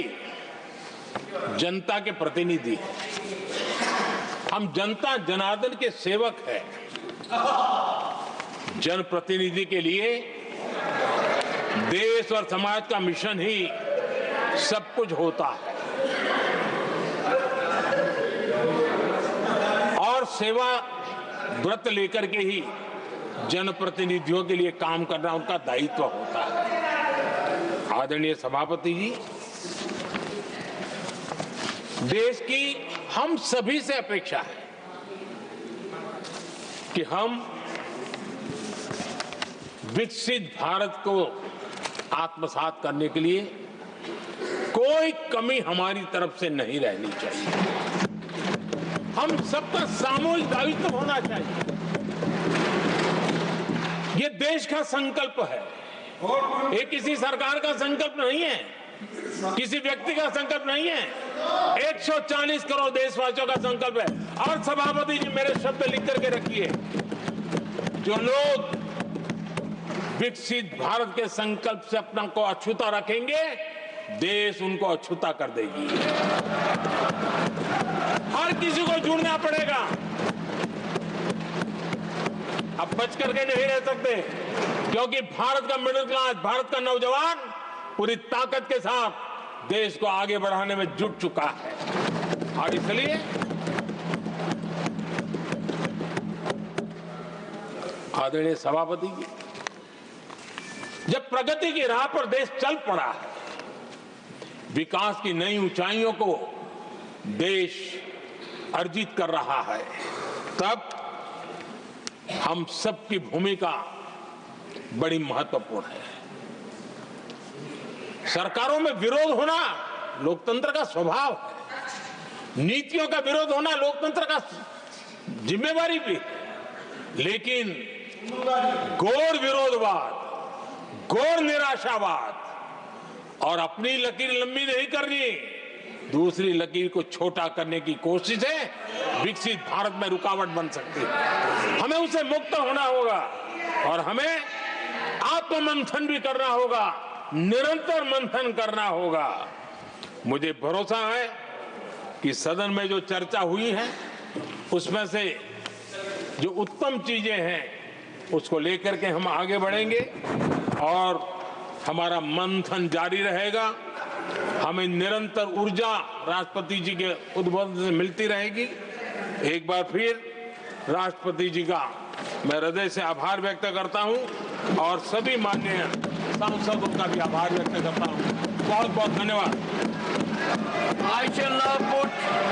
जनता के प्रतिनिधि हैं। हम जनता जनार्दन के सेवक हैं। जनप्रतिनिधि के लिए देश और समाज का मिशन ही सब कुछ होता है और सेवा व्रत लेकर के ही जनप्रतिनिधियों के लिए काम करना उनका दायित्व होता है। आदरणीय सभापति जी, देश की हम सभी से अपेक्षा है कि हम विकसित भारत को आत्मसात करने के लिए कोई कमी हमारी तरफ से नहीं रहनी चाहिए। हम सबका सामूहिक दायित्व होना चाहिए। ये देश का संकल्प है। ये किसी सरकार का संकल्प नहीं है, किसी व्यक्ति का संकल्प नहीं है, 140 करोड़ देशवासियों का संकल्प है। और सभापति जी, मेरे शब्द लिख करके रखिए, जो लोग विकसित भारत के संकल्प से अपना को अछूता रखेंगे, देश उनको अछूता कर देगी। हर हर किसी को जुड़ना पड़ेगा। अब बच करके नहीं रह सकते, क्योंकि भारत का मिडिल क्लास, भारत का नौजवान पूरी ताकत के साथ देश को आगे बढ़ाने में जुट चुका है। और इसलिए आदरणीय सभापति जी, जब प्रगति की राह पर देश चल पड़ा है, विकास की नई ऊंचाइयों को देश अर्जित कर रहा है, तब हम सबकी भूमिका बड़ी महत्वपूर्ण है। सरकारों में विरोध होना लोकतंत्र का स्वभाव है, नीतियों का विरोध होना लोकतंत्र का जिम्मेवारी भी है, लेकिन घोर विरोधवाद, घोर निराशावाद और अपनी लकीर लंबी नहीं करनी, दूसरी लकीर को छोटा करने की कोशिशें विकसित भारत में रुकावट बन सकती है। हमें उसे मुक्त होना होगा और हमें आत्ममंथन भी करना होगा, निरंतर मंथन करना होगा। मुझे भरोसा है कि सदन में जो चर्चा हुई है उसमें से जो उत्तम चीजें हैं उसको लेकर के हम आगे बढ़ेंगे और हमारा मंथन जारी रहेगा। हमें निरंतर ऊर्जा राष्ट्रपति जी के उद्बोधन से मिलती रहेगी। एक बार फिर राष्ट्रपति जी का मैं हृदय से आभार व्यक्त करता हूं और सभी माननीय सांसदों का भी आभार व्यक्त करता हूं। बहुत बहुत धन्यवाद।
I shall now put